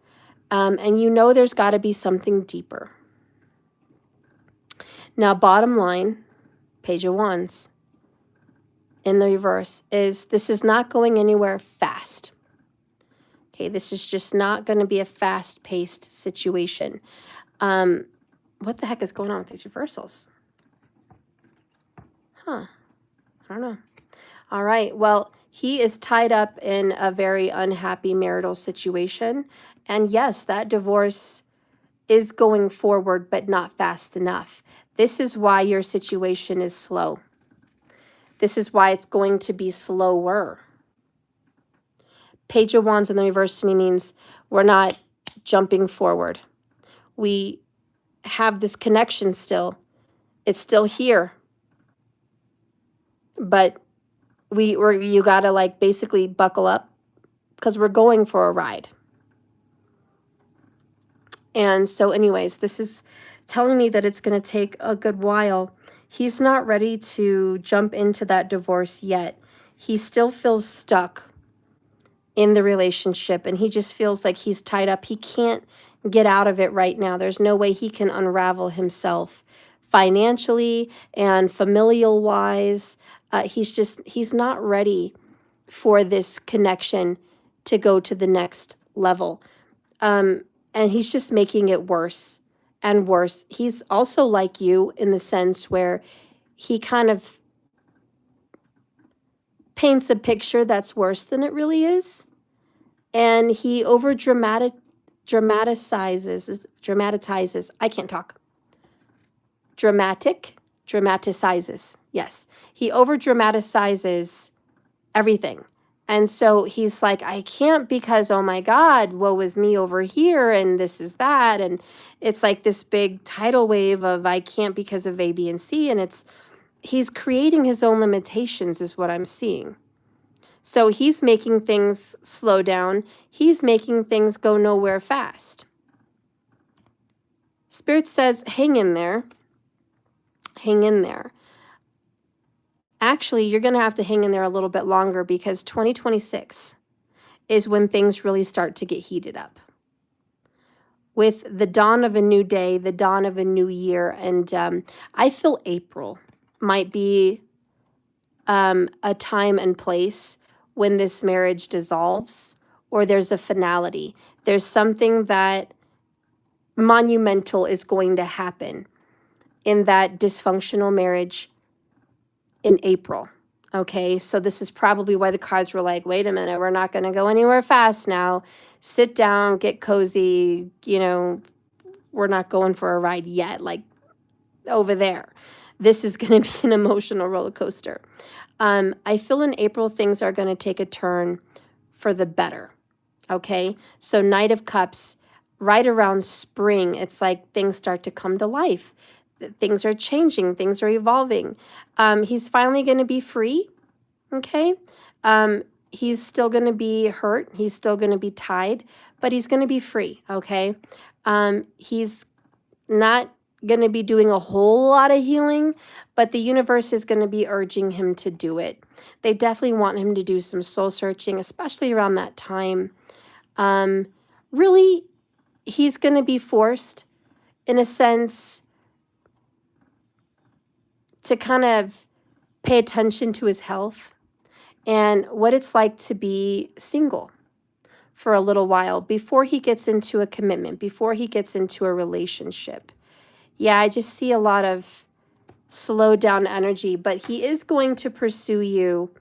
Speaker 1: And you know there's got to be something deeper. Now, bottom line, Page of Wands in the reverse is this is not going anywhere fast. Okay, this is just not going to be a fast-paced situation. What the heck is going on with these reversals? Huh. I don't know. All right. Well, he is tied up in a very unhappy marital situation. And yes, that divorce is going forward, but not fast enough. This is why your situation is slow. This is why it's going to be slower. Page of Wands in the reverse to me means we're not jumping forward. We have this connection still. It's still here. But you got to like basically buckle up because we're going for a ride. And so anyways, this is telling me that it's going to take a good while. He's not ready to jump into that divorce yet. He still feels stuck in the relationship, and he just feels like he's tied up. He can't get out of it right now. There's no way he can unravel himself financially and familial wise. He's not ready for this connection to go to the next level. And he's just making it worse and worse. He's also like you in the sense where he kind of paints a picture that's worse than it really is. And he dramatizes. I can't talk. Dramatizes. Yes. He over dramatizes everything. And so he's like, I can't because, oh my God, woe is me over here and this is that. And it's like this big tidal wave of I can't because of A, B, and C. And he's creating his own limitations is what I'm seeing. So he's making things slow down. He's making things go nowhere fast. Spirit says, hang in there. Hang in there. Actually, you're going to have to hang in there a little bit longer because 2026 is when things really start to get heated up. With the dawn of a new day, the dawn of a new year, and I feel April might be a time and place when this marriage dissolves or there's a finality. There's something that monumental is going to happen in that dysfunctional marriage in April. Okay, so this is probably why the cards were like, wait a minute, we're not going to go anywhere fast now. Sit down, get cozy, we're not going for a ride yet, like over there. This is going to be an emotional roller coaster. I feel in April things are going to take a turn for the better, okay? So Knight of Cups, right around spring, it's like things start to come to life. Things are changing. Things are evolving. He's finally going to be free, okay? He's still going to be hurt. He's still going to be tied, but he's going to be free, okay? He's not going to be doing a whole lot of healing, but the universe is going to be urging him to do it. They definitely want him to do some soul searching, especially around that time. Really, he's going to be forced, in a sense, to kind of pay attention to his health and what it's like to be single for a little while before he gets into a commitment, before he gets into a relationship. Yeah, I just see a lot of slowed down energy, but he is going to pursue you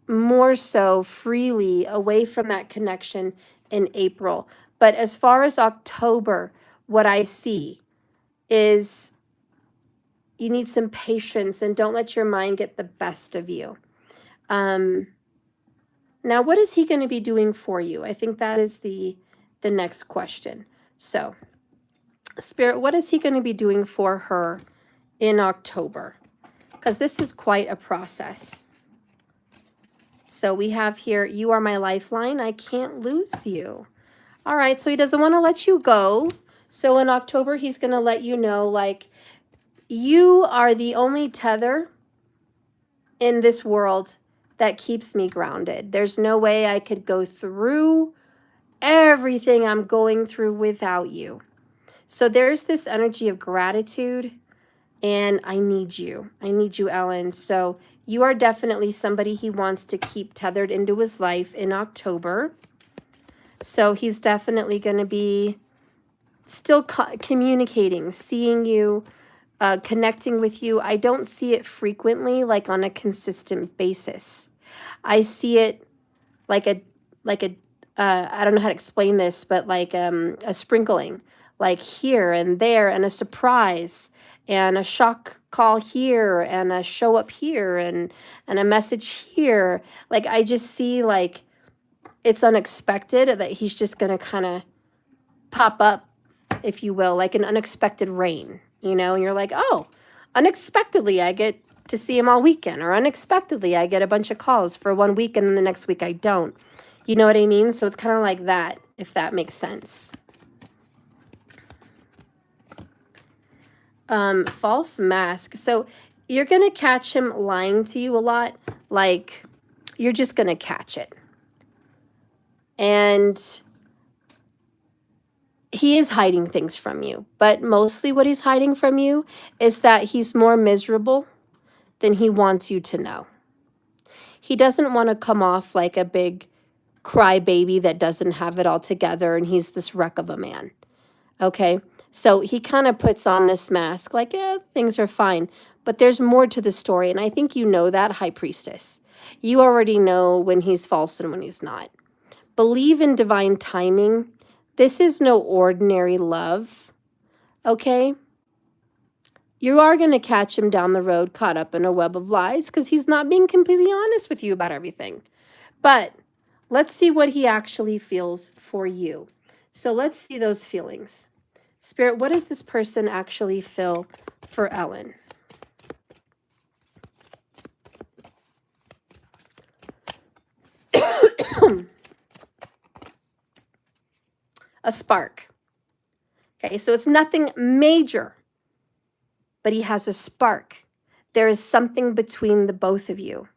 Speaker 1: more so freely away from that connection in April. But as far as October, what I see is you need some patience and don't let your mind get the best of you. Now, what is he going to be doing for you? I think that is the next question. So Spirit, what is he going to be doing for her in October? Because this is quite a process. So we have here, you are my lifeline. I can't lose you. All right, so he doesn't want to let you go. So in October, he's going to let you know, like, you are the only tether in this world that keeps me grounded. There's no way I could go through everything I'm going through without you. So there's this energy of gratitude, and I need you. I need you, Ellen. So you are definitely somebody he wants to keep tethered into his life in October. So he's definitely going to be still communicating, seeing you, connecting with you. I don't see it frequently, like on a consistent basis. I see it like a I don't know how to explain this, but like a sprinkling, like here and there, and a surprise, and a shock call here, and a show up here, and a message here. Like I just see like it's unexpected that he's just gonna kind of pop up, if you will, like an unexpected rain, you know, and you're like, oh, unexpectedly I get to see him all weekend, or unexpectedly I get a bunch of calls for 1 week and then the next week I don't. You know what I mean? So it's kind of like that, if that makes sense. False mask. So you're going to catch him lying to you a lot. Like, you're just going to catch it. And he is hiding things from you. But mostly what he's hiding from you is that he's more miserable than he wants you to know. He doesn't want to come off like a big crybaby that doesn't have it all together and he's this wreck of a man. Okay? So he kind of puts on this mask like, yeah, things are fine. But there's more to the story, and I think you know that, High Priestess. You already know when he's false and when he's not. Believe in divine timing. This is no ordinary love. Okay? You are going to catch him down the road caught up in a web of lies because he's not being completely honest with you about everything. But let's see what he actually feels for you. So let's see those feelings. Spirit, what does this person actually feel for Ellen? A spark. Okay, so it's nothing major, but he has a spark. There is something between the both of you.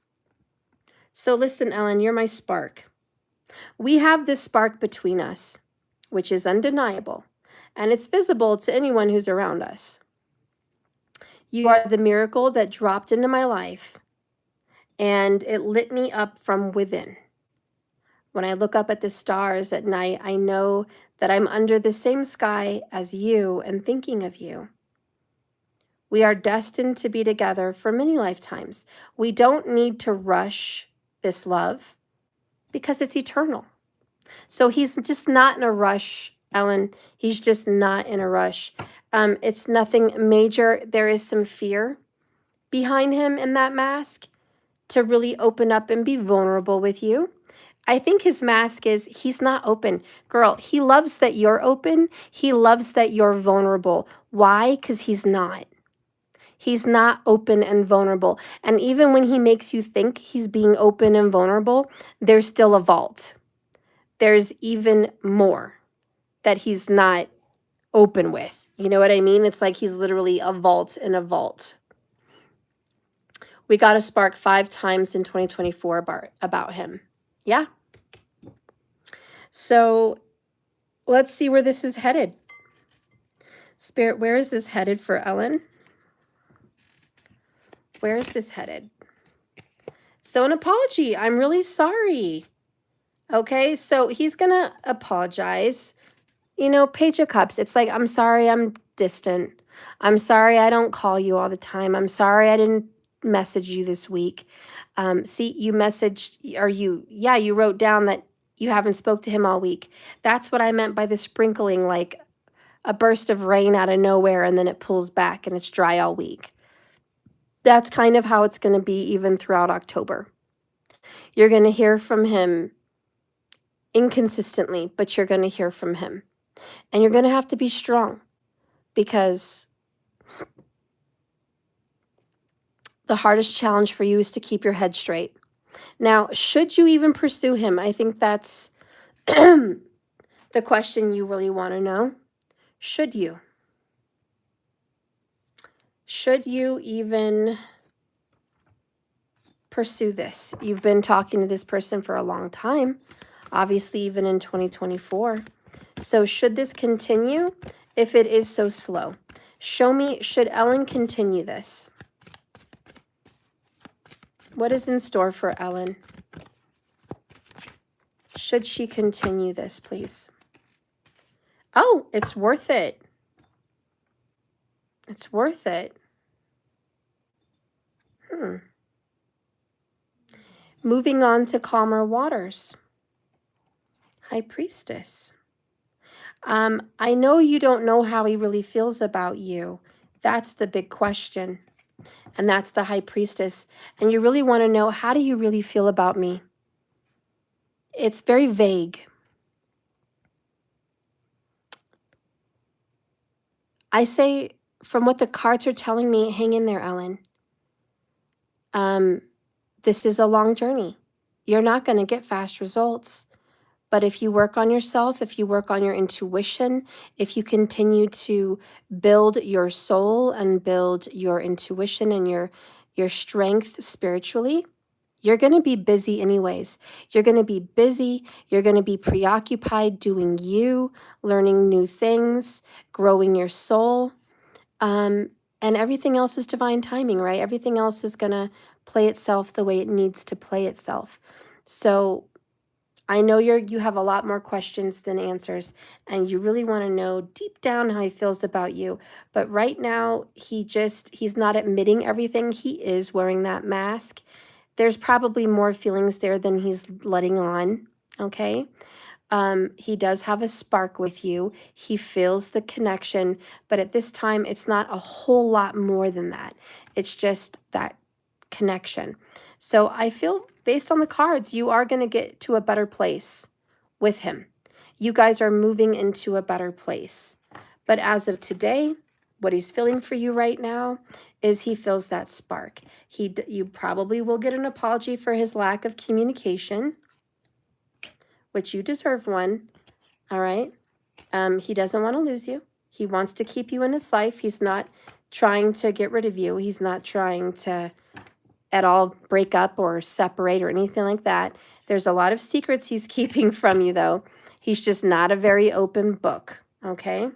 Speaker 1: So listen, Ellen, you're my spark. We have this spark between us, which is undeniable, and it's visible to anyone who's around us. You are the miracle that dropped into my life, and it lit me up from within. When I look up at the stars at night, I know that I'm under the same sky as you and thinking of you. We are destined to be together for many lifetimes. We don't need to rush this love because it's eternal. So he's just not in a rush, Ellen. He's just not in a rush. It's nothing major. There is some fear behind him in that mask to really open up and be vulnerable with you. I think his mask is he's not open. Girl, he loves that you're open. He loves that you're vulnerable. Why? Because he's not. He's not open and vulnerable. And even when he makes you think he's being open and vulnerable, there's still a vault. There's even more that he's not open with. You know what I mean? It's like he's literally a vault in a vault. We got a spark 5 times in 2024 about him. Yeah. So let's see where this is headed. Spirit, where is this headed for Ellen? Where is this headed? So an apology. I'm really sorry. Okay, so he's going to apologize. You know, Page of Cups. It's like, I'm sorry I'm distant. I'm sorry I don't call you all the time. I'm sorry I didn't message you this week. See, you messaged, or you wrote down that you haven't spoke to him all week. That's what I meant by the sprinkling, like a burst of rain out of nowhere and then it pulls back and it's dry all week. That's kind of how it's going to be even throughout October. You're going to hear from him inconsistently, but you're going to hear from him. And you're going to have to be strong. because the hardest challenge for you is to keep your head straight. Now, should you even pursue him? I think that's the question you really want to know. Should you? Should you even pursue this? You've been talking to this person for a long time, obviously even in 2024. So should this continue if it is so slow? Show me, should Ellen continue this? What is in store for Ellen? Should she continue this, please? Oh, it's worth it. It's worth it. Moving on to calmer waters. High Priestess. I know you don't know how he really feels about you. That's the big question. And that's the High Priestess. And you really want to know, how do you really feel about me? It's very vague. I say, from what the cards are telling me, hang in there, Ellen. This is a long journey. You're not going to get fast results. But if you work on yourself, if you work on your intuition, if you continue to build your soul and build your intuition and your strength spiritually, you're going to be busy anyways. You're going to be busy. You're going to be preoccupied doing you, learning new things, growing your soul. And everything else is divine timing, right? Everything else is going to play itself the way it needs to play itself. So I know you have a lot more questions than answers, and you really want to know deep down how he feels about you. But right now, he's not admitting everything. He is wearing that mask. There's probably more feelings there than he's letting on, okay? He does have a spark with you. He feels the connection, but at this time, it's not a whole lot more than that. It's just that connection. So I feel, based on the cards, you are going to get to a better place with him. You guys are moving into a better place. But as of today, what he's feeling for you right now is he feels that spark. You probably will get an apology for his lack of communication, which you deserve one, all right? He doesn't want to lose you. He wants to keep you in his life. He's not trying to get rid of you. He's not trying to at all break up or separate or anything like that. There's a lot of secrets he's keeping from you, though. He's just not a very open book, okay?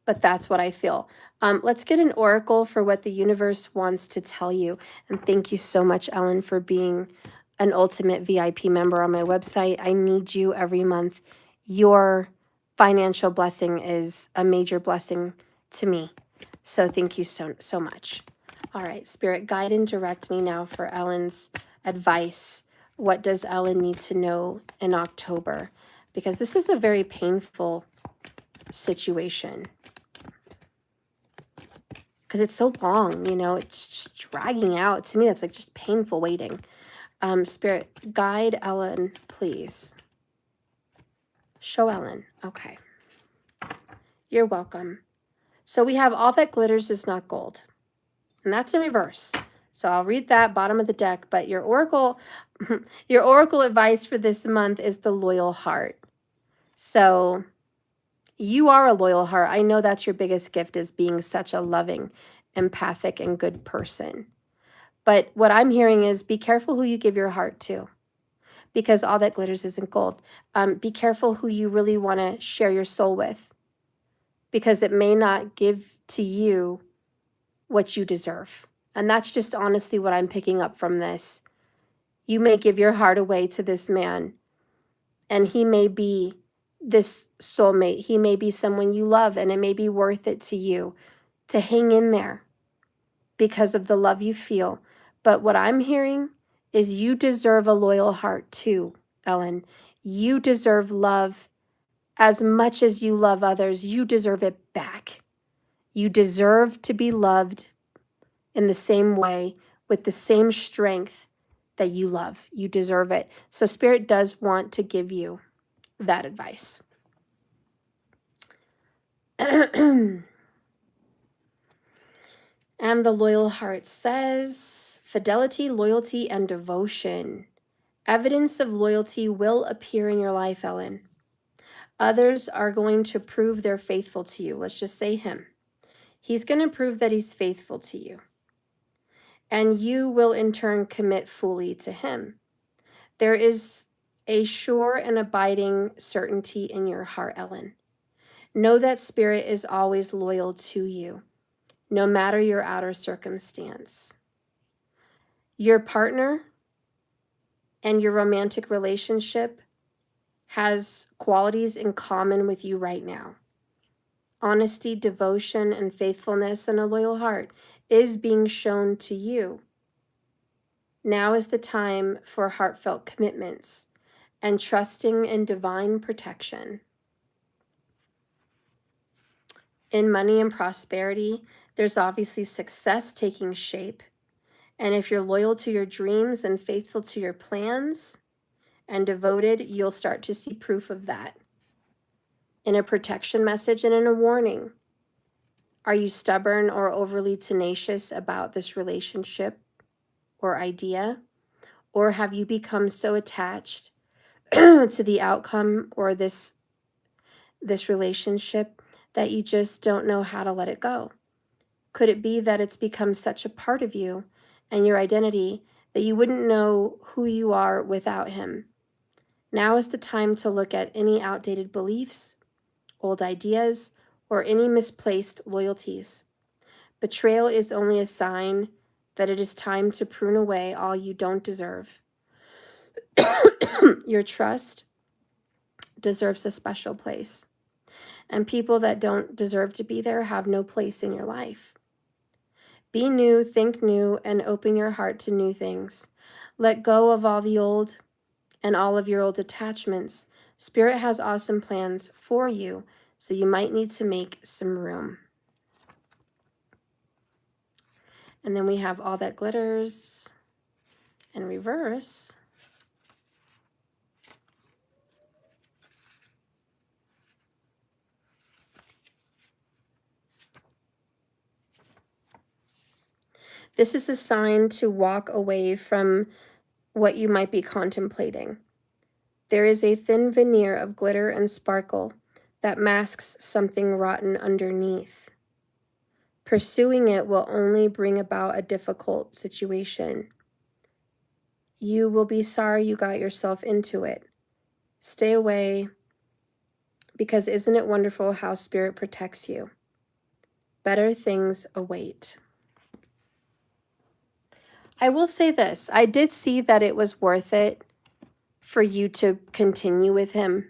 Speaker 1: But that's what I feel. Let's get an oracle for what the universe wants to tell you. And thank you so much, Ellen, for being an ultimate VIP member on my website. I need you every month. Your financial blessing is a major blessing to me. So thank you so much. All right, Spirit, guide and direct me now for Ellen's advice. What does Ellen need to know in October? Because this is a very painful situation. Because it's so long, you know, it's just dragging out. To me, that's like just painful waiting. Spirit, guide Ellen, please. Show Ellen. Okay. You're welcome. So we have all that glitters is not gold. And that's in reverse. So I'll read that bottom of the deck. But your oracle advice for this month is the loyal heart. So you are a loyal heart. I know that's your biggest gift, is being such a loving, empathic, and good person. But what I'm hearing is be careful who you give your heart to, because all that glitters isn't gold. Be careful who you really want to share your soul with, because it may not give to you what you deserve. And that's just honestly what I'm picking up from this. You may give your heart away to this man, and he may be this soulmate. He may be someone you love, and it may be worth it to you to hang in there because of the love you feel. But what I'm hearing is you deserve a loyal heart too, Ellen. You deserve love as much as you love others. You deserve it back. You deserve to be loved in the same way, with the same strength that you love. You deserve it. So Spirit does want to give you that advice. And the loyal heart says, fidelity, loyalty, and devotion. Evidence of loyalty will appear in your life, Ellen. Others are going to prove they're faithful to you. Let's just say him. He's going to prove that he's faithful to you. And you will in turn commit fully to him. There is a sure and abiding certainty in your heart, Ellen. Know that Spirit is always loyal to you, no matter your outer circumstance. Your partner and your romantic relationship has qualities in common with you right now. Honesty, devotion, and faithfulness, and a loyal heart is being shown to you. Now is the time for heartfelt commitments and trusting in divine protection. In money and prosperity, there's obviously success taking shape. And if you're loyal to your dreams and faithful to your plans and devoted, you'll start to see proof of that. In a protection message and in a warning. Are you stubborn or overly tenacious about this relationship or idea? Or have you become so attached to the outcome or this relationship that you just don't know how to let it go? Could it be that it's become such a part of you and your identity that you wouldn't know who you are without him? Now is the time to look at any outdated beliefs, old ideas, or any misplaced loyalties. Betrayal is only a sign that it is time to prune away all you don't deserve. Your trust deserves a special place, and people that don't deserve to be there have no place in your life. Be new, think new, and open your heart to new things. Let go of all the old and all of your old attachments. Spirit has awesome plans for you, so you might need to make some room. And then we have all that glitters in reverse. This is a sign to walk away from what you might be contemplating. There is a thin veneer of glitter and sparkle that masks something rotten underneath. Pursuing it will only bring about a difficult situation. You will be sorry you got yourself into it. Stay away, because isn't it wonderful how Spirit protects you? Better things await. I will say this. I did see that it was worth it for you to continue with him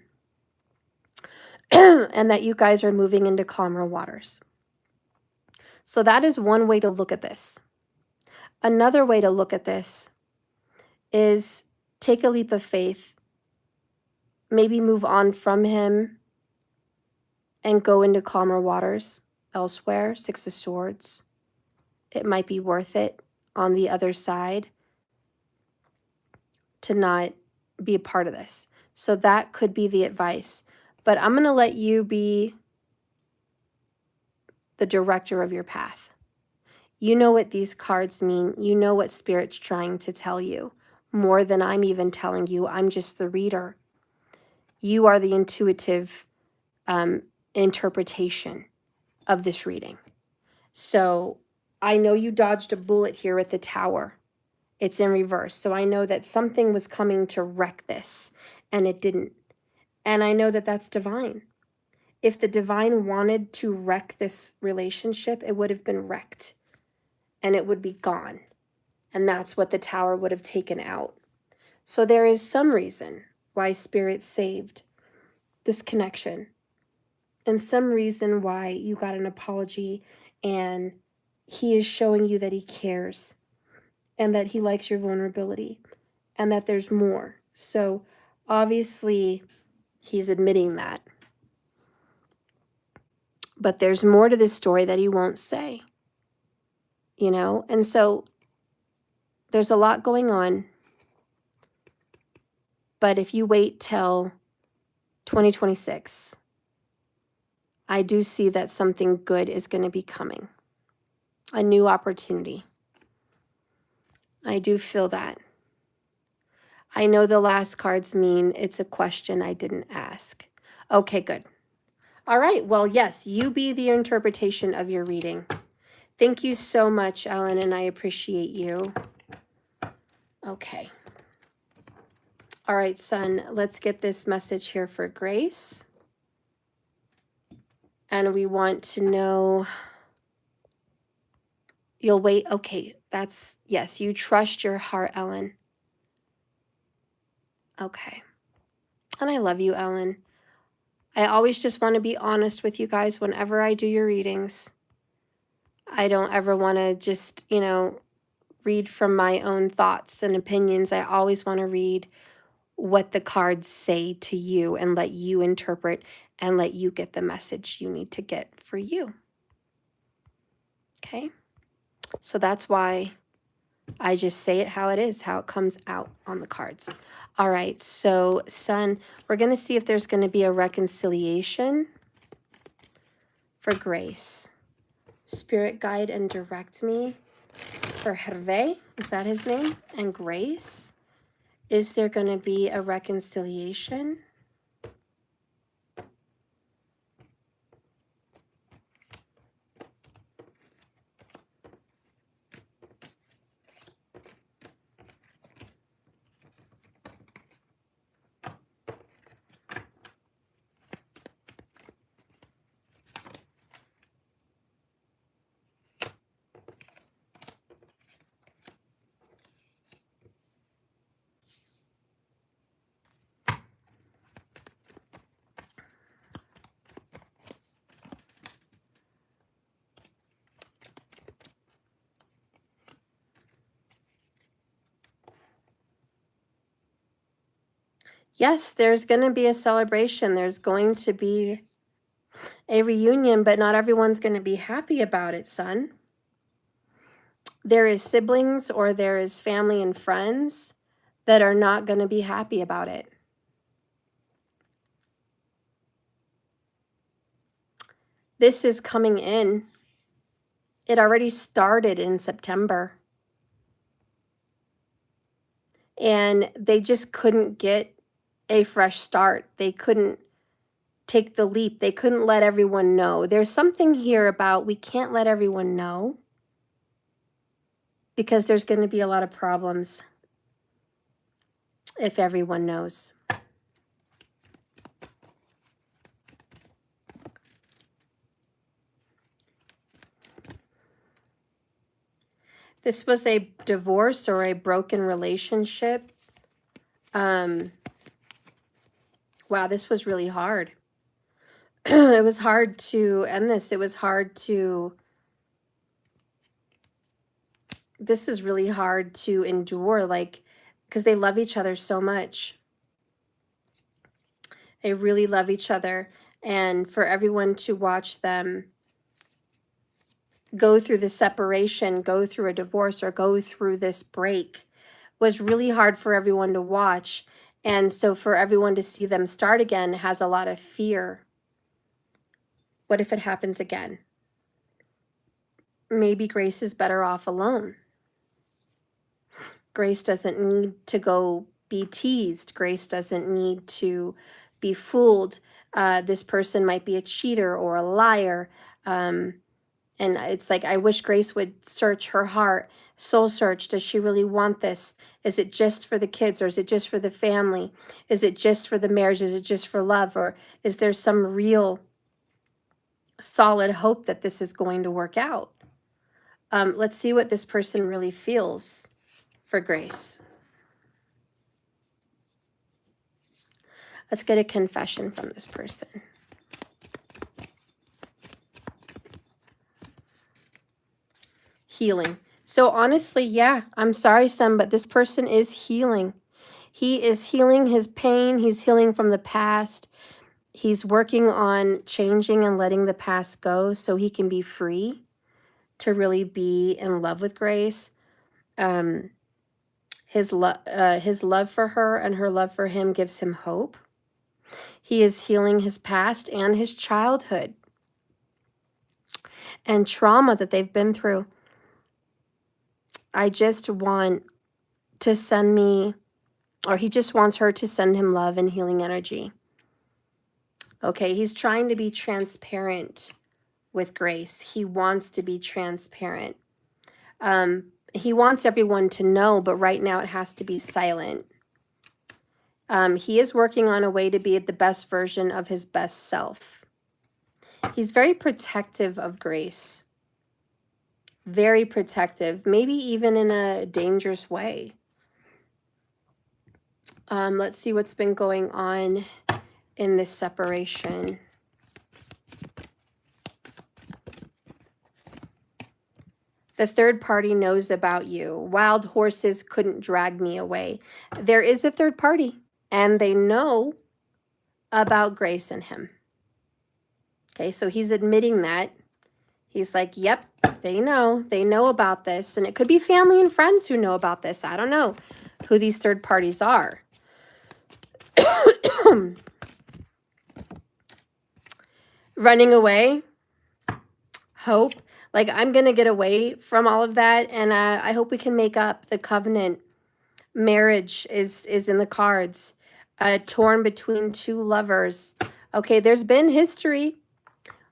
Speaker 1: and that you guys are moving into calmer waters. So that is one way to look at this. Another way to look at this is take a leap of faith, maybe move on from him and go into calmer waters elsewhere. 6 of Swords. It might be worth it on the other side to not be a part of this. So that could be the advice. But I'm going to let you be the director of your path. You know what these cards mean. You know what Spirit's trying to tell you. More than I'm even telling you. I'm just the reader. You are the intuitive interpretation of this reading. So I know you dodged a bullet here at the Tower. It's in reverse. So I know that something was coming to wreck this, and it didn't. And I know that that's divine. If the divine wanted to wreck this relationship, it would have been wrecked. And it would be gone. And that's what the Tower would have taken out. So there is some reason why Spirit saved this connection. And some reason why you got an apology and he is showing you that he cares and that he likes your vulnerability and that there's more. So obviously he's admitting that. But there's more to this story that he won't say. You know, and so there's a lot going on. But if you wait till 2026, I do see that something good is going to be coming. A new opportunity. I do feel that. I know the last cards mean it's a question I didn't ask. Okay, good. All right. Well, yes, you be the interpretation of your reading. Thank you so much, Ellen, and I appreciate you. Okay. All right, son, let's get this message here for Grace. And we want to know, you'll wait. Okay, that's, yes, you trust your heart, Ellen. Okay. And I love you, Ellen. I always just want to be honest with you guys whenever I do your readings. I don't ever want to just, read from my own thoughts and opinions. I always want to read what the cards say to you and let you interpret and let you get the message you need to get for you. Okay? So that's why I just say it how it is, how it comes out on the cards. All right, so son, we're going to see if there's going to be a reconciliation for Grace. Spirit guide and direct me for Hervé. Is that his name? And Grace. Is there going to be a reconciliation? Yes, there's going to be a celebration. There's going to be a reunion, but not everyone's going to be happy about it, son. There is siblings or there is family and friends that are not going to be happy about it. This is coming in. It already started in September. And they just couldn't get a fresh start. They couldn't take the leap. They couldn't let everyone know. There's something here about we can't let everyone know because there's going to be a lot of problems if everyone knows. This was a divorce or a broken relationship. Wow, this was really hard. It was hard to end this. It was hard to... This is really hard to endure, because they love each other so much. They really love each other. And for everyone to watch them go through the separation, go through a divorce, or go through this break was really hard for everyone to watch. And so for everyone to see them start again has a lot of fear. What if it happens again? Maybe Grace is better off alone. Grace doesn't need to go be teased. Grace doesn't need to be fooled. This person might be a cheater or a liar. And it's like, I wish Grace would search her heart, soul search. Does she really want this? Is it just for the kids, or is it just for the family? Is it just for the marriage? Is it just for love? Or is there some real solid hope that this is going to work out? Let's see what this person really feels for Grace. Let's get a confession from this person. Healing. So honestly, yeah, I'm sorry, son, but this person is healing. He is healing his pain. He's healing from the past. He's working on changing and letting the past go so he can be free to really be in love with Grace. His love for her and her love for him gives him hope. He is healing his past and his childhood. and trauma that they've been through. I just want to send me, or he just wants her to send him love and healing energy. Okay, he's trying to be transparent with Grace. He wants to be transparent. He wants everyone to know, but right now it has to be silent. He is working on a way to be the best version of his best self. He's very protective of Grace. Very protective, maybe even in a dangerous way. Let's see what's been going on in this separation. The third party knows about you. Wild horses couldn't drag me away. There is a third party, and they know about Grace and him. Okay, so he's admitting that. He's like, yep, they know about this. And it could be family and friends who know about this. I don't know who these third parties are. Running away, hope. Like, I'm going to get away from all of that, and I hope we can make up. The covenant. Marriage is in the cards. Torn between two lovers. Okay, there's been history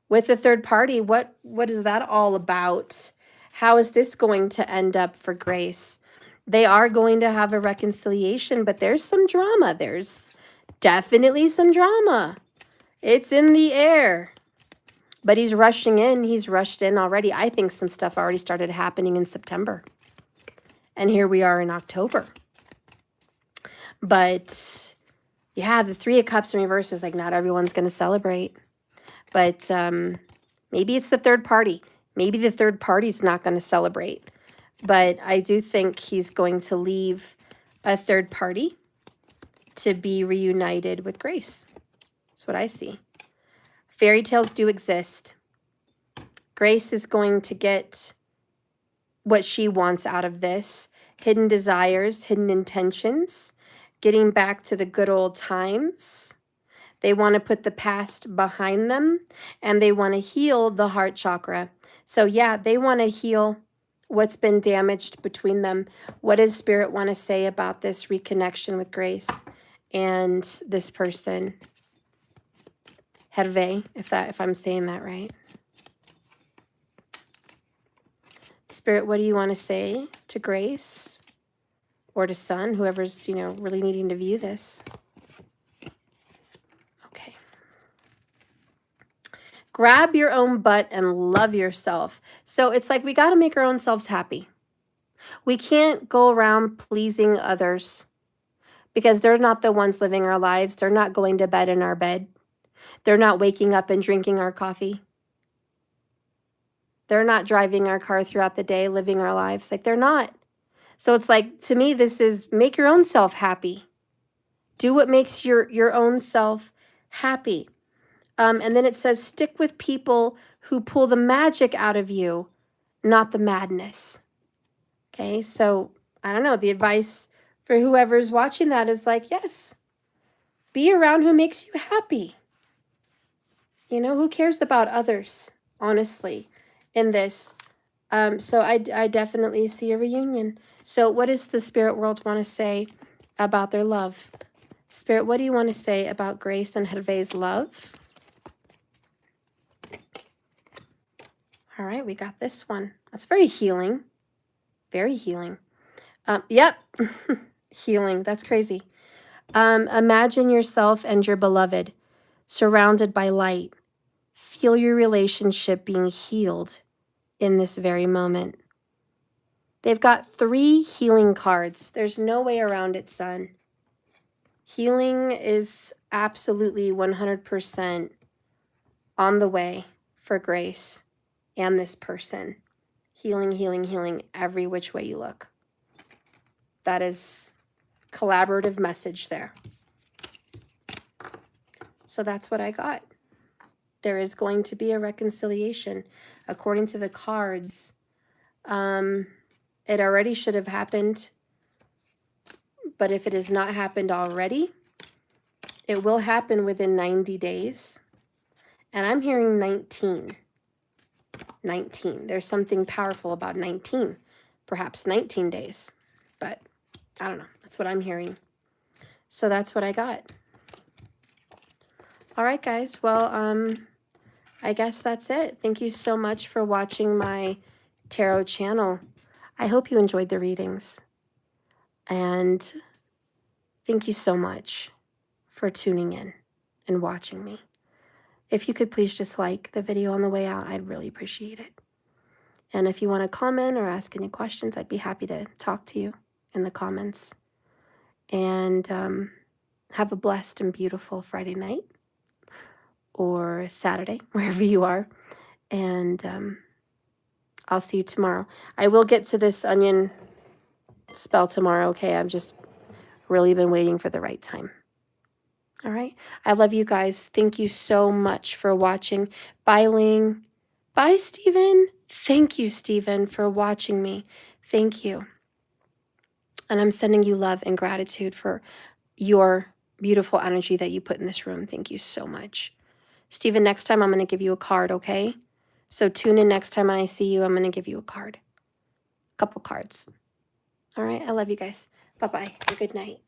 Speaker 1: with the third party. What is that all about? How is this going to end up for Grace? They are going to have a reconciliation, but there's some drama. There's definitely some drama. It's in the air. But he's rushing in. He's rushed in already. I think some stuff already started happening in September. And here we are in October. But yeah, the Three of Cups in reverse is like not everyone's going to celebrate. But maybe it's the third party. Maybe the third party's not going to celebrate. But I do think he's going to leave a third party to be reunited with Grace. That's what I see. Fairy tales do exist. Grace is going to get what she wants out of this. Hidden desires, hidden intentions, getting back to the good old times. They want to put the past behind them, and they want to heal the heart chakra. So yeah, they want to heal what's been damaged between them. What does Spirit want to say about this reconnection with Grace and this person? Hervé, if I'm saying that right. Spirit, what do you want to say to Grace or to Sun, whoever's, really needing to view this? Okay. Grab your own butt and love yourself. So it's like we got to make our own selves happy. We can't go around pleasing others because they're not the ones living our lives. They're not going to bed in our bed. They're not waking up and drinking our coffee. They're not driving our car throughout the day, living our lives. Like, they're not. So it's like, to me, this is make your own self happy. Do what makes your own self happy. And then it says, stick with people who pull the magic out of you, not the madness. Okay, so I don't know. The advice for whoever's watching that is like, yes, be around who makes you happy. Who cares about others, honestly, in this? So I definitely see a reunion. So what does the spirit world want to say about their love? Spirit, what do you want to say about Grace and Hervé's love? All right, we got this one. That's very healing. Very healing. Yep. Healing. That's crazy. Imagine yourself and your beloved surrounded by light. Feel your relationship being healed in this very moment. They've got 3 healing cards. There's no way around it, Sun. Healing is absolutely 100% on the way for Grace and this person. Healing, healing, healing every which way you look. That is collaborative message there. So that's what I got. There is going to be a reconciliation. According to the cards, it already should have happened. But if it has not happened already, it will happen within 90 days. And I'm hearing 19. 19. There's something powerful about 19, perhaps 19 days, but I don't know. That's what I'm hearing. So that's what I got. All right, guys. Well, I guess that's it. Thank you so much for watching my tarot channel. I hope you enjoyed the readings. And thank you so much for tuning in and watching me. If you could please just like the video on the way out, I'd really appreciate it. And if you want to comment or ask any questions, I'd be happy to talk to you in the comments. And have a blessed and beautiful Friday night or Saturday, wherever you are. And I'll see you tomorrow. I will get to this onion spell tomorrow, okay? I've just really been waiting for the right time. All right? I love you guys. Thank you so much for watching. Bye, Ling. Bye, Stephen. Thank you, Stephen, for watching me. Thank you. And I'm sending you love and gratitude for your beautiful energy that you put in this room. Thank you so much. Stephen, next time I'm going to give you a card, okay? So tune in next time when I see you. I'm going to give you a card. A couple cards. All right? I love you guys. Bye-bye. Good night.